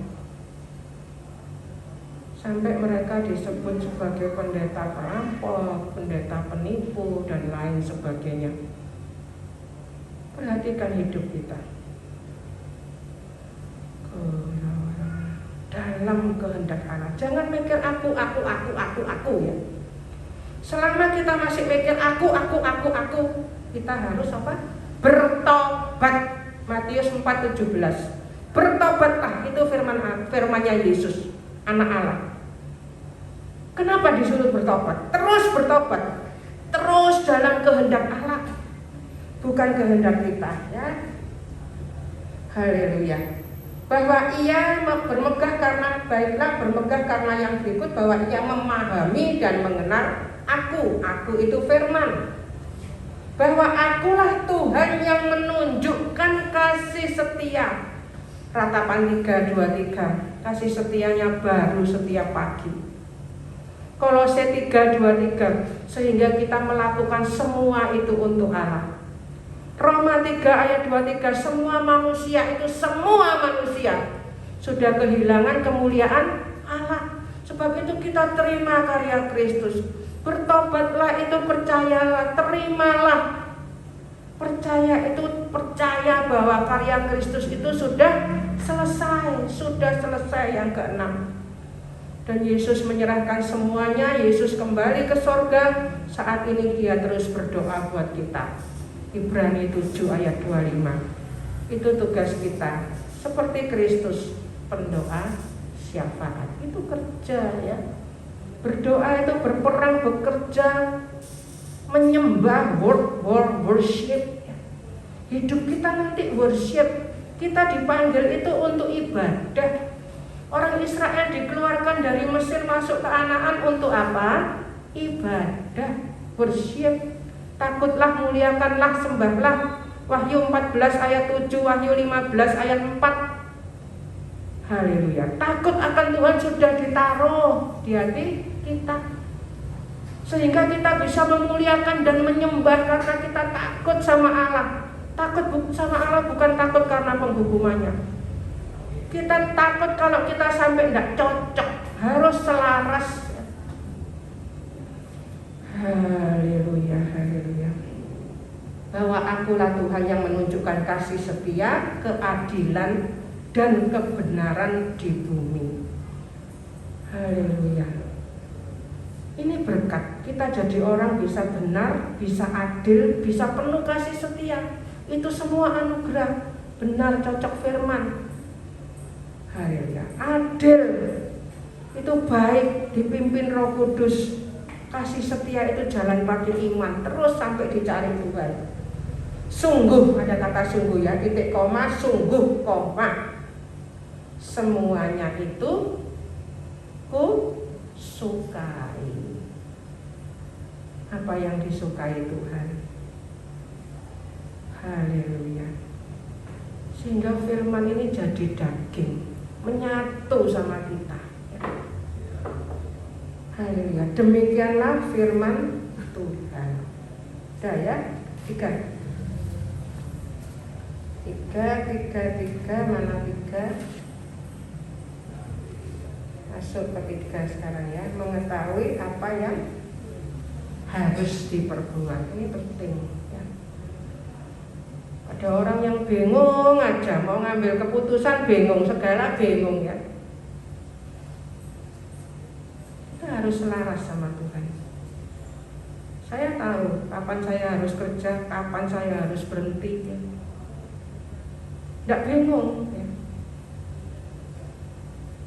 Sampai mereka disebut sebagai pendeta perampok, pendeta penipu, dan lain sebagainya. Perhatikan hidup kita dalam kehendak Allah. Jangan mikir aku ya. Selama kita masih mikir aku, kita harus apa? Bertobat. Matius 4:17. Bertobatlah, itu firman-nya Yesus, Anak Allah. Kenapa disuruh bertobat? Terus bertobat, terus dalam kehendak Allah, bukan kehendak kita ya. Haleluya. Bahwa ia bermegah karena yang berikut, bahwa ia memahami dan mengenal aku itu firman. Bahwa akulah Tuhan yang menunjukkan kasih setia. Ratapan 3:23, kasih setianya baru setiap pagi. Kolose 3:23, sehingga kita melakukan semua itu untuk Allah. Roma 3:23, semua manusia sudah kehilangan kemuliaan Allah. Sebab itu kita terima karya Kristus. Bertobatlah, itu percayalah, terimalah. Percaya bahwa karya Kristus itu sudah selesai yang ke-6. Dan Yesus menyerahkan semuanya. Yesus kembali ke sorga. Saat ini dia terus berdoa buat kita. Ibrani 7:25. Itu tugas kita. Seperti Kristus, pendoa syafaat. Itu kerja ya. Berdoa itu berperang, bekerja, menyembah, worship. Hidup kita nanti worship. Kita dipanggil itu untuk ibadah. Orang Israel dikeluarkan dari Mesir masuk ke Kanaan untuk apa? Ibadah, worship. Takutlah, muliakanlah, sembahlah. Wahyu 14:7, Wahyu 15:4. Haleluya. Takut akan Tuhan sudah ditaruh di hati kita, sehingga kita bisa memuliakan dan menyembah karena kita takut sama Allah. Takut sama Allah bukan takut karena penghukumannya. Kita takut kalau kita sampai tidak cocok, harus selaras. Haleluya, haleluya. Bahwa akulah Tuhan yang menunjukkan kasih setia, keadilan, dan kebenaran di bumi. Haleluya. Ini berkat. Kita jadi orang bisa benar, bisa adil, bisa penuh kasih setia. Itu semua anugerah. Benar, cocok firman. Haleluya. Adil itu baik, dipimpin Roh Kudus. Kasih setia itu jalan pakai iman, terus sampai dicari Tuhan. Sungguh, ada kata sungguh ya, titik koma, sungguh koma. Semuanya itu ku sukai. Apa yang disukai Tuhan? Haleluya. Sehingga firman ini jadi daging, menyatu sama kita. Haleluya. Demikianlah firman Tuhan. Sudah ya? 3. Tiga, mana tiga? Masuk ke tiga sekarang ya. Mengetahui apa yang harus diperbuat. Ini penting ya. Ada orang yang bingung aja, mau ngambil keputusan bingung, segala bingung ya. Kita harus selaras sama Tuhan. Saya tahu kapan saya harus kerja, kapan saya harus berhenti ya. Tidak bingung ya.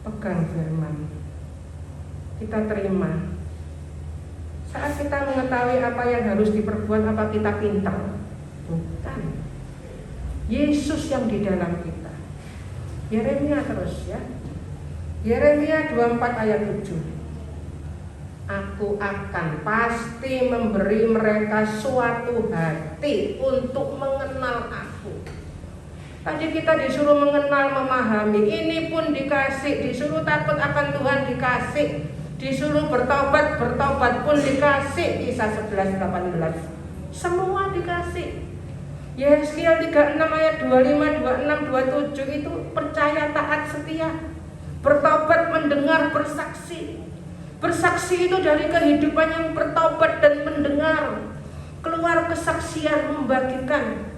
Pegang firman, kita terima. Saat kita mengetahui apa yang harus diperbuat, apa kita pintar? Bukan. Yesus yang di dalam kita. Yeremia terus ya. Yeremia 24 ayat 7. Aku akan pasti memberi mereka suatu hati untuk mengenal aku. Tadi kita disuruh mengenal, memahami. Ini pun dikasih. Disuruh takut akan Tuhan dikasih. Disuruh bertobat pun dikasih. Kisah 11:18. Semua dikasih. Yeskiel 36 ayat 25, 26, 27 itu percaya, taat, setia. Bertobat, mendengar, bersaksi. Bersaksi itu dari kehidupan yang bertobat dan mendengar. Keluar kesaksian, membagikan.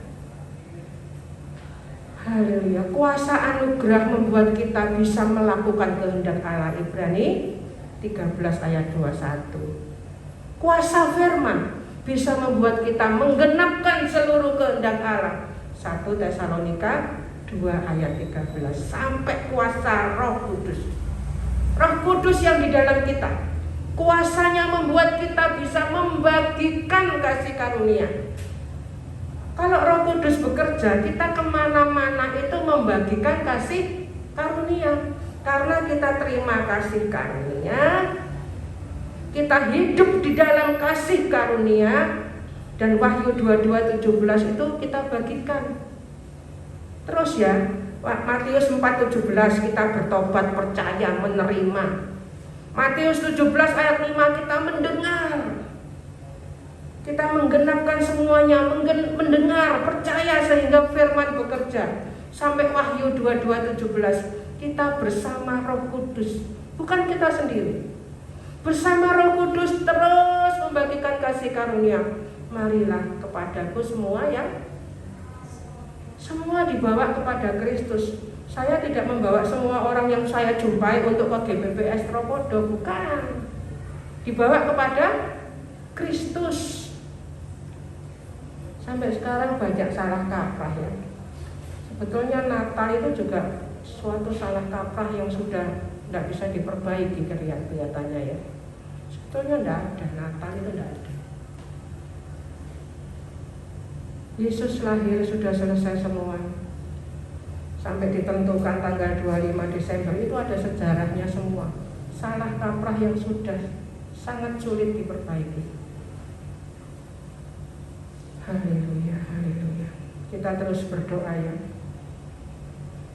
Haleluya. Kuasa anugerah membuat kita bisa melakukan kehendak Allah. Ibrani 13 ayat 21. Kuasa firman bisa membuat kita menggenapkan seluruh kehendak Allah. 1 Tesalonika 2 ayat 13. Sampai kuasa Roh Kudus. Roh Kudus yang di dalam kita. Kuasanya membuat kita bisa membagikan kasih karunia. Kalau Roh Kudus bekerja, kita kemana-mana itu membagikan kasih karunia. Karena kita terima kasih karunia, kita hidup di dalam kasih karunia. Dan Wahyu 22:17 itu kita bagikan. Terus ya, Matius 4:17 kita bertobat, percaya, menerima. Matius 17 ayat 5 kita mendengar. Kita menggenapkan semuanya, mendengar, percaya sehingga firman bekerja. Sampai Wahyu 22:17 kita bersama Roh Kudus, bukan kita sendiri. Bersama Roh Kudus terus membagikan kasih karunia. Marilah kepadaku semua yang semua dibawa kepada Kristus. Saya tidak membawa semua orang yang saya jumpai untuk ke GBPS Tropodo, bukan. Dibawa kepada Kristus. Sampai sekarang banyak salah kaprah ya. Sebetulnya Natal itu juga suatu salah kaprah yang sudah tidak bisa diperbaiki kelihatannya ya. Sebetulnya tidak ada, Natal itu tidak ada. Yesus lahir sudah selesai semua. Sampai ditentukan tanggal 25 Desember itu ada sejarahnya semua. Salah kaprah yang sudah sangat sulit diperbaiki. Haleluya, haleluya. Kita terus berdoa ya.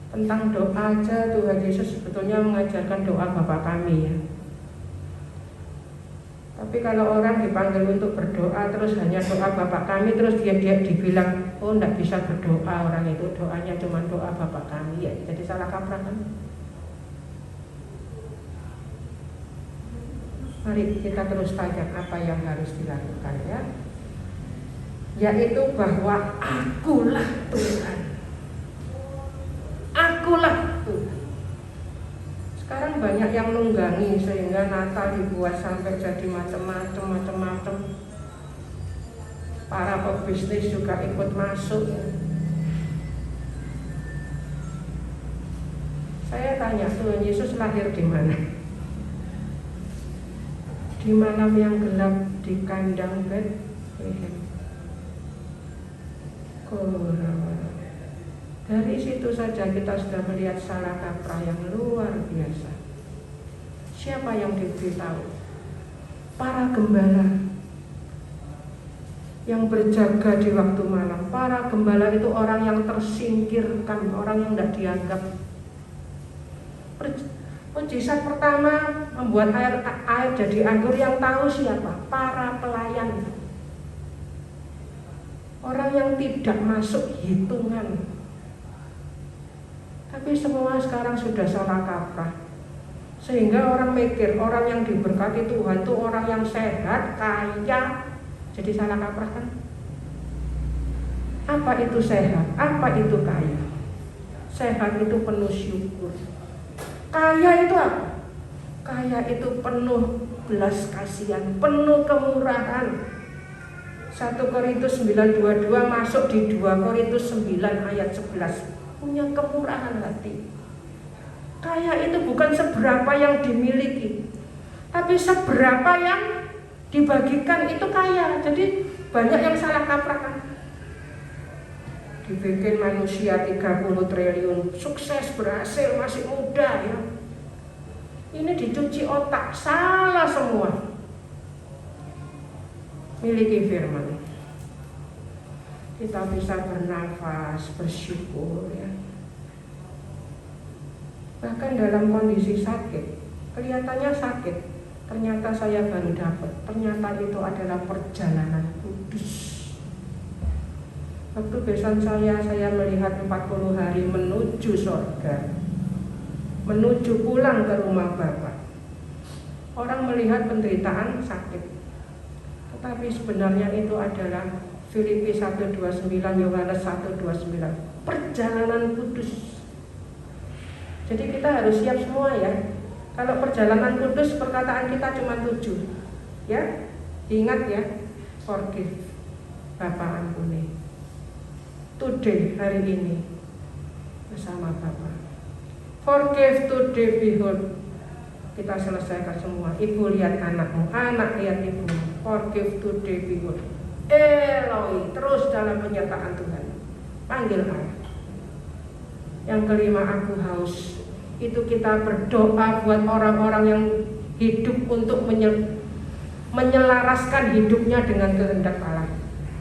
Tentang doa aja Tuhan Yesus sebetulnya mengajarkan doa Bapa kami ya. Tapi kalau orang dipanggil untuk berdoa terus hanya doa Bapa kami, terus dia dibilang, oh enggak bisa berdoa orang itu, doanya cuma doa Bapa kami ya. Jadi salah kaprah kan? Mari kita terus tanya apa yang harus dilakukan ya. Yaitu bahwa akulah Tuhan. Akulah Tuhan. Sekarang banyak yang nunggangi sehingga Natal dibuat sampai jadi macam-macam. Para pebisnis juga ikut masuk. Saya tanya, Tuhan Yesus lahir di mana? Di malam yang gelap di kandang Betlehem. Dari situ saja kita sudah melihat salah kaprah yang luar biasa. Siapa yang diberitahu? Para gembala yang berjaga di waktu malam. Para gembala itu orang yang tersingkirkan, orang yang tidak dianggap. Mujizat pertama membuat air jadi anggur, yang tahu siapa? Para pelayan. Orang yang tidak masuk hitungan. Tapi semua sekarang sudah salah kaprah. Sehingga orang mikir orang yang diberkati Tuhan itu orang yang sehat, kaya. Jadi salah kaprah kan? Apa itu sehat? Apa itu kaya? Sehat itu penuh syukur. Kaya itu apa? Kaya itu penuh belas kasihan, penuh kemurahan. 1 Korintus 9:22 masuk di 2 Korintus 9 ayat 11. Punya kemurahan hati. Kaya itu bukan seberapa yang dimiliki, tapi seberapa yang dibagikan itu kaya. Jadi banyak yang salah kaprah kan. Dibikin manusia 30 triliun, sukses, berhasil, masih muda ya. Ini dicuci otak, salah semua. Miliki firman, kita bisa bernafas, bersyukur ya. Bahkan dalam kondisi sakit, kelihatannya sakit, ternyata saya baru dapat, ternyata itu adalah perjalanan kudus. Waktu besan saya melihat 40 hari menuju surga, menuju pulang ke rumah Bapa. Orang melihat penderitaan sakit, tetapi sebenarnya itu adalah Filipi 1:29, Yohanes 1:29, perjalanan kudus. Jadi kita harus siap semua ya. Kalau perjalanan kudus, perkataan kita cuma 7 ya. Ingat ya, forgive, Bapa ampuni. Today, hari ini bersama Bapa. Forgive today, behold. Kita selesaikan semua. Ibu lihat anakmu, anak lihat ibumu. Forgive today, behold. Eloi, terus dalam penyertaan Tuhan. Panggil Allah. Yang kelima, aku haus. Itu kita berdoa buat orang-orang yang hidup untuk menyelaraskan hidupnya dengan kehendak Allah.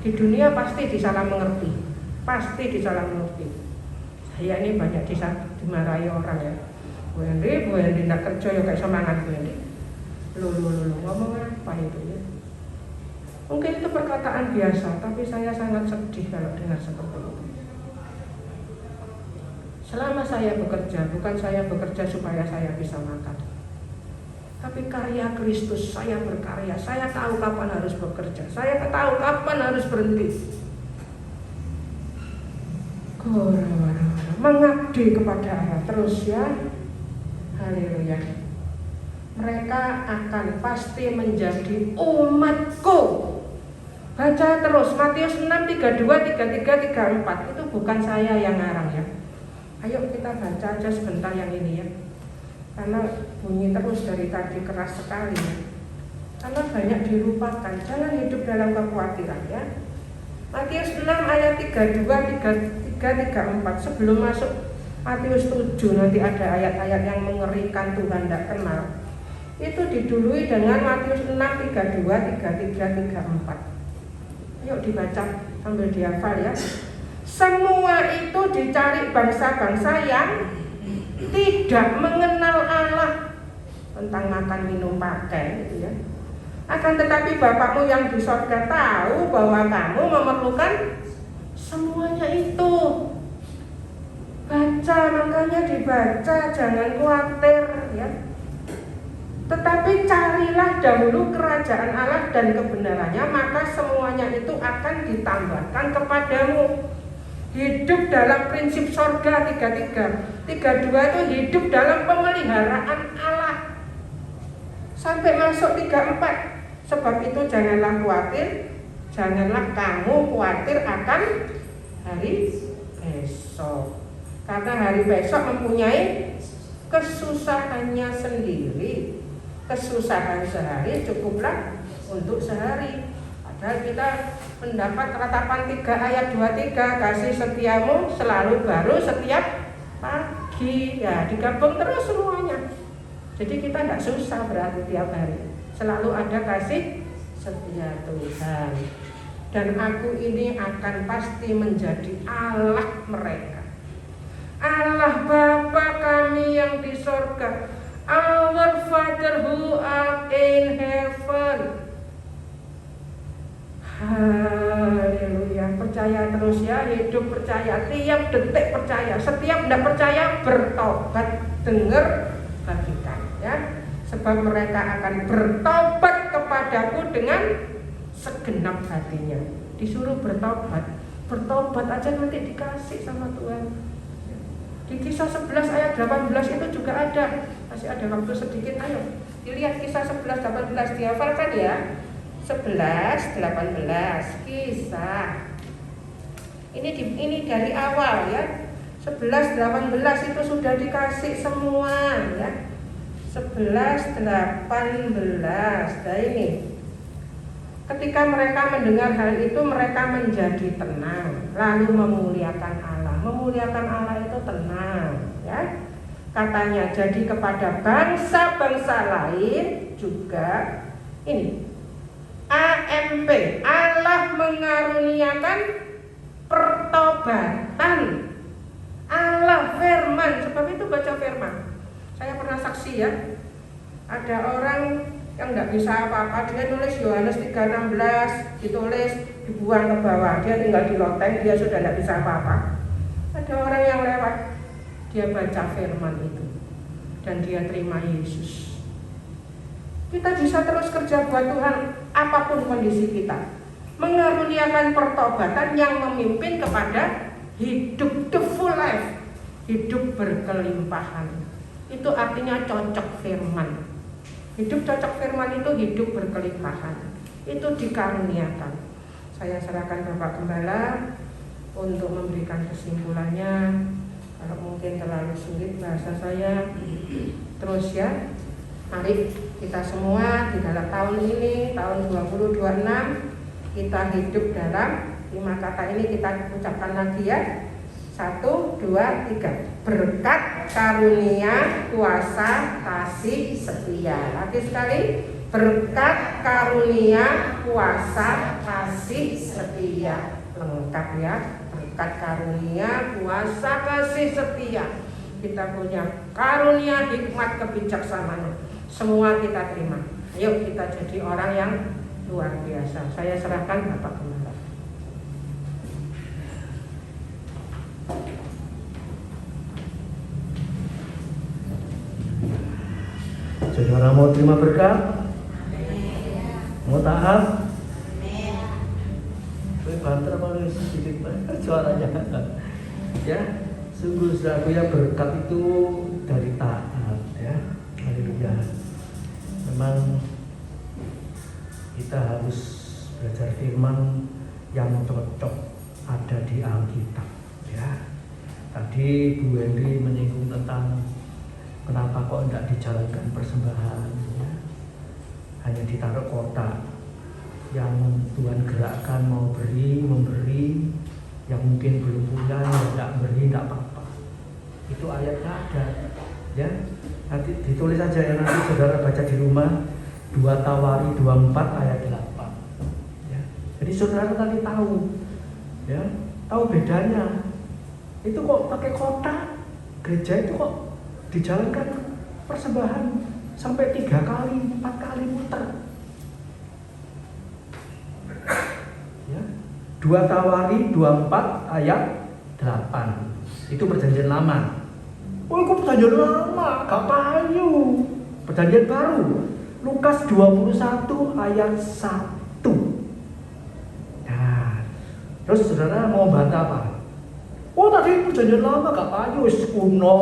Di dunia pasti disalah mengerti. Pasti disalah mengerti. Saya ini banyak dimarahi orang ya. Bu Henry tidak kerja ya kayak semangat Bu Henry. Lu ngomong apa itu ya? Mungkin itu perkataan biasa, tapi saya sangat sedih kalau dengar seperti itu. Selama saya bekerja, bukan saya bekerja supaya saya bisa makan, tapi karya Kristus. Saya berkarya, saya tahu kapan harus bekerja, saya tahu kapan harus berhenti. Mengabdi kepada Allah terus ya. Haleluya. Mereka akan pasti menjadi umatku. Baca terus Matius 6:32, 33, 34. Itu bukan saya yang ngarang ya. Ayo kita baca aja sebentar yang ini ya. Karena bunyi terus dari tadi, keras sekali ya. Karena banyak dilupakan. Jangan hidup dalam kekhawatiran ya. Matius 6 ayat 32, 33, 34. Sebelum masuk Matius 7 nanti ada ayat-ayat yang mengerikan, Tuhan tidak kenal. Itu didului dengan Matius 6, 32, 33, 34. Yuk dibaca sambil dihafal ya. Semua itu dicari bangsa-bangsa yang tidak mengenal Allah. Tentang makan, minum, pakai gitu ya. Akan tetapi Bapakmu yang di surga tahu bahwa kamu memerlukan semuanya itu. Baca, makanya dibaca, jangan khawatir ya. Tetapi carilah dahulu kerajaan Allah dan kebenarannya, maka semuanya itu akan ditambahkan kepadamu. Hidup dalam prinsip surga 33. 32 itu hidup dalam pemeliharaan Allah. Sampai masuk 34. Sebab itu janganlah khawatir, janganlah kamu khawatir akan hari besok. Karena hari besok mempunyai kesusahannya sendiri. Kesusahan sehari cukuplah untuk sehari. Padahal kita mendapat ratapan 3 ayat 23, kasih setiamu selalu baru setiap pagi. Ya digabung terus semuanya. Jadi kita tidak susah berarti tiap hari. Selalu ada kasih setia Tuhan. Dan aku ini akan pasti menjadi Allah mereka. Allah Bapa kami yang di surga. Our Father who art in heaven. Haleluya. percaya terus ya, hidup percaya, tiap detik percaya, setiap tidak percaya bertobat, dengar, bagikan ya. Sebab mereka akan bertobat kepadaku dengan segenap hatinya. Disuruh bertobat aja nanti dikasih sama Tuhan. Di Kisah 11 ayat 18 itu juga ada. Masih ada waktu sedikit, ayo dilihat Kisah 11 18, dihafalkan ya. 11 18 Kisah. Ini dari awal ya. 11 18 itu sudah dikasih semua ya. 11 18. Nah ini. Ketika mereka mendengar hal itu, mereka menjadi tenang, lalu memuliakan Allah. Memuliakan Allah itu tenang ya. Katanya, jadi kepada bangsa-bangsa lain juga ini AMP, Allah mengaruniakan pertobatan. Allah firman, sebab itu baca firman. Saya pernah saksi ya, ada orang yang nggak bisa apa-apa, dia nulis Yohanes 3:16, ditulis, dibuang ke bawah, dia tinggal di loteng, dia sudah nggak bisa apa-apa. Ada orang yang lewat, dia baca firman itu dan dia terima Yesus. Kita bisa terus kerja buat Tuhan apapun kondisi kita, mengaruniakan pertobatan yang memimpin kepada hidup the full life, hidup berkelimpahan. Itu artinya cocok firman. Hidup cocok firman itu hidup berkelimpahan. Itu dikaruniakan. Saya serahkan Bapak Gembala untuk memberikan kesimpulannya. Kalau mungkin terlalu sulit bahasa saya, terus ya, mari kita semua di dalam tahun ini, tahun 2026, kita hidup dalam 5 kata ini, kita ucapkan lagi ya. 1, 2, 3. Berkat, karunia, kuasa, kasih, setia. Lagi sekali, berkat, karunia, kuasa, kasih, setia. Lengkap ya. Berkat, karunia, kuasa, kasih, setia. Kita punya karunia, hikmat, kebijaksanaan. Semua kita terima. Ayo kita jadi orang yang luar biasa. Saya serahkan Bapak Gembala. Saudara mau terima berkat? Mau taat? Banter malu sedikit banget suaranya. Ya, sungguh saudaraku ya, berkat itu dari taat ya. Haleluya. Memang kita harus belajar firman yang cocok ada di Alkitab ya. Tadi Bu Henry menyinggung tentang kenapa kok tidak dijalankan persembahan ya? Hanya ditaruh kotak yang Tuhan gerakkan, mau beri, memberi, yang mungkin belum punya, yang tidak beri, tidak apa-apa. Itu ayatnya ada ya. Nanti ditulis aja ya, nanti saudara baca di rumah, 2 Tawari 24 ayat 8 ya. Jadi saudara tadi tahu ya, tahu bedanya. Itu kok pakai kotak, gereja itu kok dijalankan persembahan sampai 3 kali, 4 kali muter ya. 2 Tawari 24 ayat 8 itu perjanjian lama. Oh kok perjanjian lama, gak payu. Perjanjian baru, Lukas 21 ayat 1. Nah, terus saudara mau bantah apa? Oh tadi perjanjian lama gak payu, wis kuno.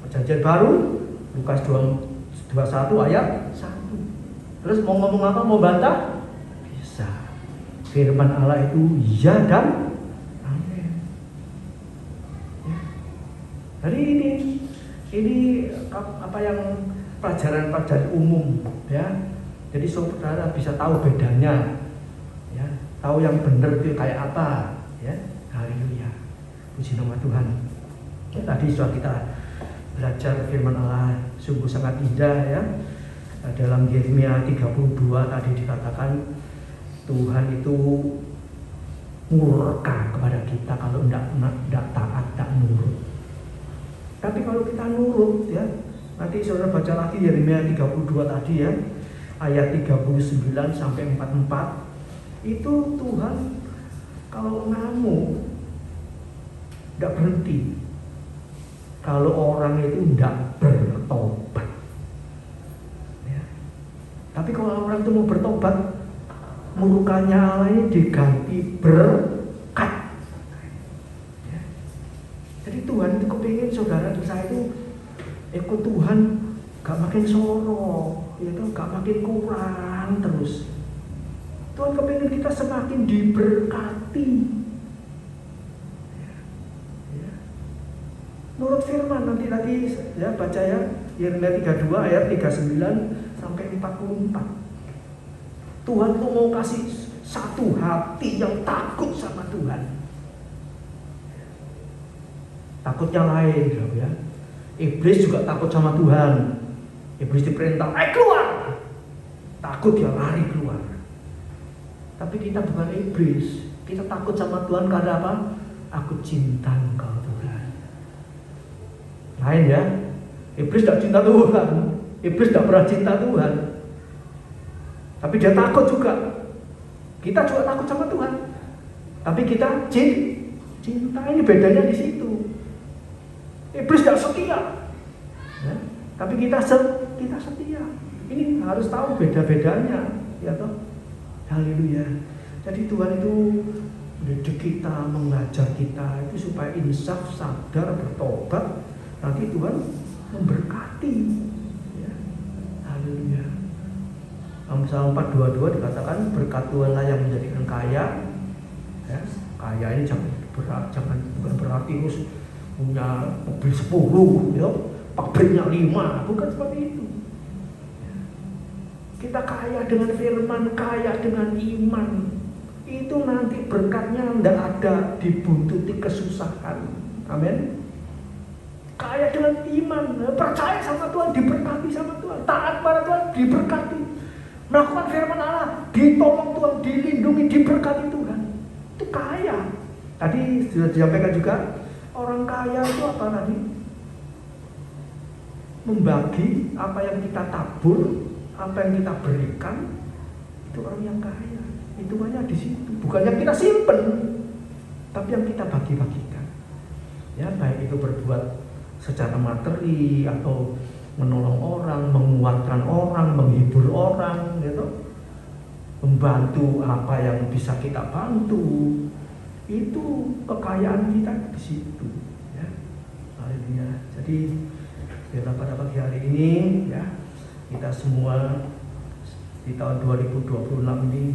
Perjanjian baru, Lukas 21 ayat 1. Terus mau ngomong apa, mau bantah? Bisa. Firman Allah itu ya dan amin ya. Jadi ini apa yang pelajaran umum ya. Jadi saudara bisa tahu bedanya ya, tahu yang benar itu kayak apa ya. Haleluya, puji nama Tuhan ya. Tadi sudah kita belajar firman Allah sungguh sangat indah ya. Dalam Yeremia 32 tadi dikatakan Tuhan itu murka kepada kita kalau tidak taat, tidak nurut. Tapi kalau kita nurut ya, nanti saudara baca lagi Yeremia 32 tadi ya, ayat 39 sampai 44. Itu Tuhan Kalau ngamuk tidak berhenti, kalau orang itu tidak bertobat, ya. Tapi kalau orang itu mau bertobat, murkanya Allah ini diganti berkat, ya. Jadi Tuhan itu kepingin saudara saya itu ikut Tuhan gak makin sorok, ya kan, gak makin kurang terus. Tuhan kepingin kita semakin diberkati. Menurut firman nanti ya baca ya Yeremia 32 ayat 39 sampai 44. Tuhan tuh mau kasih satu hati yang takut sama Tuhan. Takutnya lain ya. Iblis juga takut sama Tuhan. Iblis diperintah, keluar. Takut dia lari keluar. Tapi kita bukan iblis. Kita takut sama Tuhan karena apa? Aku cinta Engkau Tuhan. Lain ya. Iblis tidak cinta Tuhan. Iblis tidak pernah cinta Tuhan. Tapi dia takut juga. Kita juga takut sama Tuhan. Tapi kita cinta. Ini bedanya di situ. Iblis tidak setia. Ya. Tapi kita setia. Ini harus tahu beda-bedanya, ya toh. Haleluya. Jadi Tuhan itu mendidik kita, mengajar kita itu supaya insaf, sadar, bertobat. Nanti Tuhan memberkati. Ya. Haleluya. Amsal 4:22 dikatakan berkat Tuhanlah yang menjadikan kaya. Ya. Kaya ini jangan bukan berarti harus punya mobil 10, ya. Pabriknya 5, bukan seperti itu. Kita kaya dengan firman, kaya dengan iman. Itu nanti berkatnya tidak ada dibuntuti kesusahan. Amin. Kaya dengan iman, percaya sama Tuhan, diberkati sama Tuhan, taat pada Tuhan, diberkati. Melakukan firman Allah, ditolong Tuhan, dilindungi, diberkati Tuhan. Itu kaya. Tadi sudah disampaikan juga, orang kaya itu apa tadi? Membagi apa yang kita tabur, apa yang kita berikan, itu orang yang kaya. Itu banyak di situ. Bukan yang kita simpen, tapi yang kita bagi-bagikan. Ya, baik itu berbuat secara materi atau menolong orang, menguatkan orang, menghibur orang, gitu. Membantu apa yang bisa kita bantu. Itu kekayaan kita di situ. Ya. Haleluya. Jadi biarlah pada pagi hari ini, ya, kita semua di tahun 2026 ini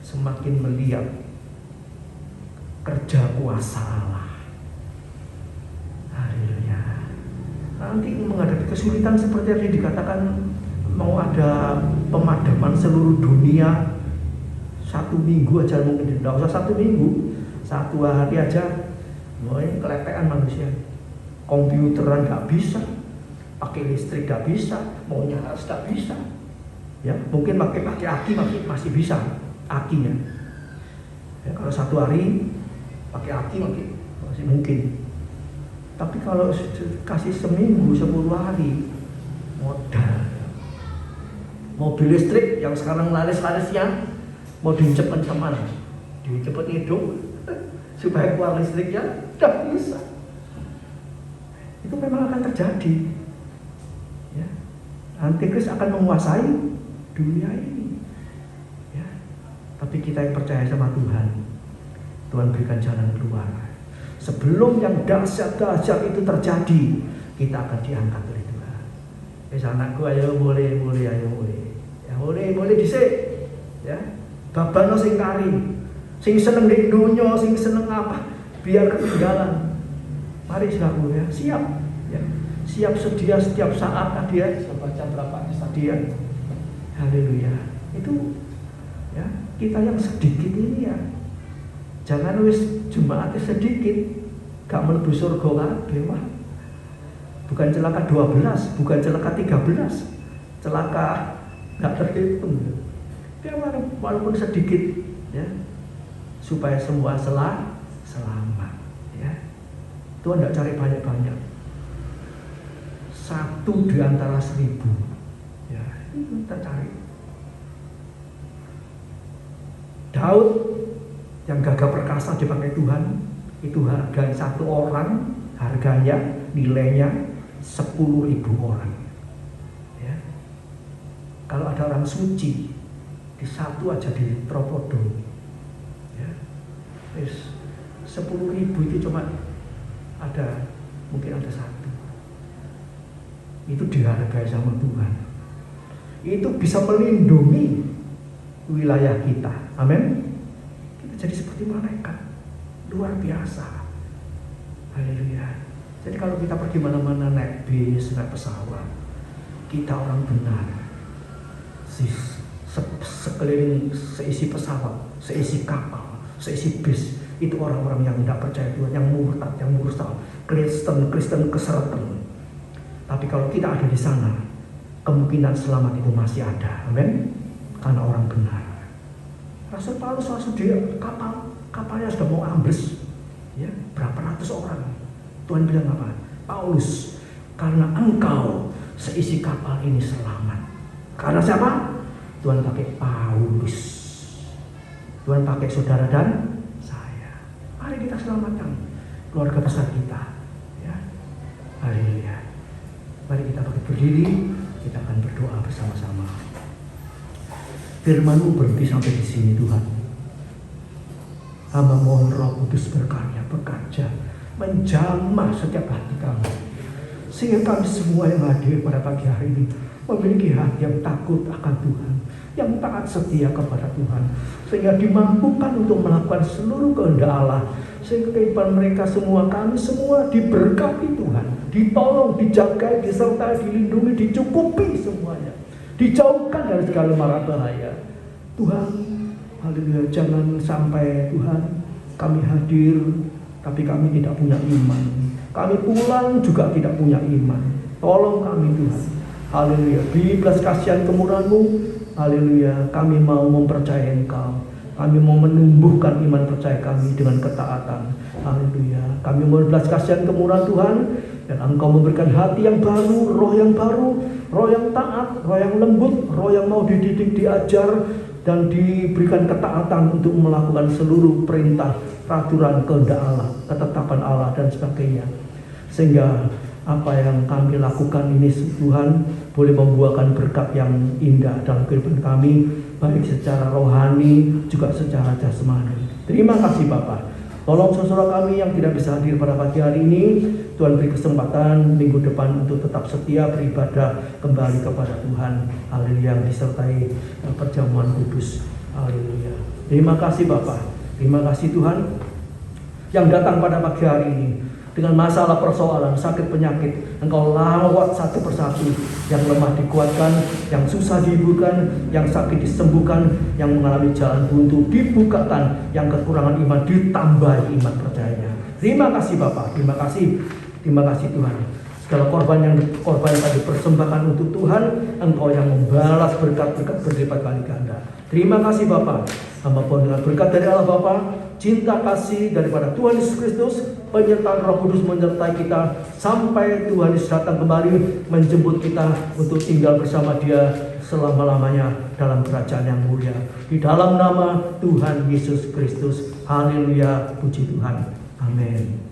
semakin melihat kerja kuasa Allah. Haleluya. Nanti menghadapi kesulitan seperti yang dikatakan, mau ada pemadaman seluruh dunia 1 minggu aja mungkin, tidak usah 1 minggu, 1 hari aja, mau ini kelepean manusia. Komputeran nggak bisa, pakai listrik nggak bisa, mau nyala nggak bisa. Ya, mungkin pakai aki masih bisa akinya. Ya, kalau 1 hari pakai aki masih mungkin. Tapi kalau kasih seminggu 10 hari modal. Mobil listrik yang sekarang laris-larisnya mau dicepet kemana? Dicepet hidup supaya keluar listriknya nggak bisa. Itu memang akan terjadi. Ya. Antikris akan menguasai dunia ini. Ya. Tapi kita yang percaya sama Tuhan, Tuhan berikan jalan keluar. Sebelum yang dahsyat-dahsyat itu terjadi, kita akan diangkat oleh Tuhan. Anakku, ayo boleh, ayo boleh. Ya boleh dhisik. Ya. Babano sing kari, sing seneng ning donya, sing seneng apa, biar ketinggalan. Mari saudaraku ya, siap. Ya. Siap sedia setiap saat tadi ya, saya baca berapa tadi ya. Haleluya. Itu ya, kita yang sedikit ini ya. Jangan wis jemaatnya sedikit, gak mlebu surga kabeh. Wah. Bukan celaka 12, bukan celaka 13. Celaka gak terhitung. Ya, walaupun sedikit ya. Supaya semua selamat ya. Tuhan tidak cari banyak-banyak. 1 di antara 1000 ya, itu kita cari. Daud yang gagah perkasa dipakai Tuhan, itu harga satu orang, harganya, nilainya 10.000 orang. Ya. Kalau ada orang suci, di satu aja ditropodong, ya, 10.000 itu cuma mungkin ada satu. Itu dihargai sama Tuhan. Itu bisa melindungi wilayah kita. Amin. Kita jadi seperti malaikat, luar biasa. Haleluya. Jadi kalau kita pergi mana-mana naik bis, naik pesawat, kita orang benar. Sekeliling, seisi pesawat, seisi kapal, seisi bis, itu orang-orang yang tidak percaya Tuhan, yang murtad, yang mursal, Kristen kesereten. Tapi kalau kita ada di sana, kemungkinan selamat itu masih ada. Amin. Karena orang benar. Rasul Paulus langsung dia kapalnya sudah mau ambles, ya, berapa ratus orang. Tuhan bilang apa? Paulus, karena engkau seisi kapal ini selamat. Karena siapa? Tuhan pakai Paulus. Tuhan pakai saudara dan saya. Mari kita selamatkan keluarga besar kita. Ya. Haleluya. Mari kita berdiri, kita akan berdoa bersama-sama. Firman-Mu berhenti sampai di sini Tuhan. Hamba mohon Roh Kudus bekerja, menjamah setiap hati kami. Sehingga kami semua yang hadir pada pagi hari ini memiliki hati yang takut akan Tuhan, yang taat setia kepada Tuhan, sehingga dimampukan untuk melakukan seluruh kehendak Allah, sehingga kehidupan mereka semua, kami semua diberkati Tuhan, ditolong, dijaga, disertai, dilindungi, dicukupi semuanya, dijauhkan dari segala mara bahaya. Tuhan, haleluya, jangan sampai Tuhan kami hadir tapi kami tidak punya iman, kami pulang juga tidak punya iman. Tolong kami Tuhan. Haleluya, beri belas kasihan kemurahan-Mu. Haleluya, kami mau mempercayai Engkau. Kami mau menumbuhkan iman percaya kami dengan ketaatan. Haleluya, kami mau belas kasihan kemurahan Tuhan. Dan Engkau memberikan hati yang baru, roh yang baru, roh yang taat, roh yang lembut, roh yang mau dididik, diajar, dan diberikan ketaatan untuk melakukan seluruh perintah, peraturan, kehendak Allah, ketetapan Allah, dan sebagainya. Sehingga apa yang kami lakukan ini Tuhan boleh membuahkan berkat yang indah dalam kehidupan kami, baik secara rohani juga secara jasmani. Terima kasih Bapak. Tolong saudara kami yang tidak bisa hadir pada pagi hari ini, Tuhan beri kesempatan minggu depan untuk tetap setia beribadah kembali kepada Tuhan. Haleluya, disertai perjamuan kudus. Haleluya. Terima kasih Bapak. Terima kasih Tuhan yang datang pada pagi hari ini dengan masalah persoalan, sakit, penyakit. Engkau lawat satu persatu. Yang lemah dikuatkan, yang susah dihiburkan, yang sakit disembuhkan, yang mengalami jalan buntu dibukakan, yang kekurangan iman ditambahi iman percayanya. Terima kasih Bapak, terima kasih Tuhan. Segala korban yang tadi persembahkan untuk Tuhan, Engkau yang membalas berkat-berkat berlipat kali ganda. Terima kasih Bapak. Hamba mohon dengan berkat dari Allah Bapa, cinta kasih daripada Tuhan Yesus Kristus, penyertaan Roh Kudus menyertai kita sampai Tuhan Yesus datang kembali menjemput kita untuk tinggal bersama Dia selama-lamanya dalam kerajaan yang mulia. Di dalam nama Tuhan Yesus Kristus. Haleluya, puji Tuhan. Amin.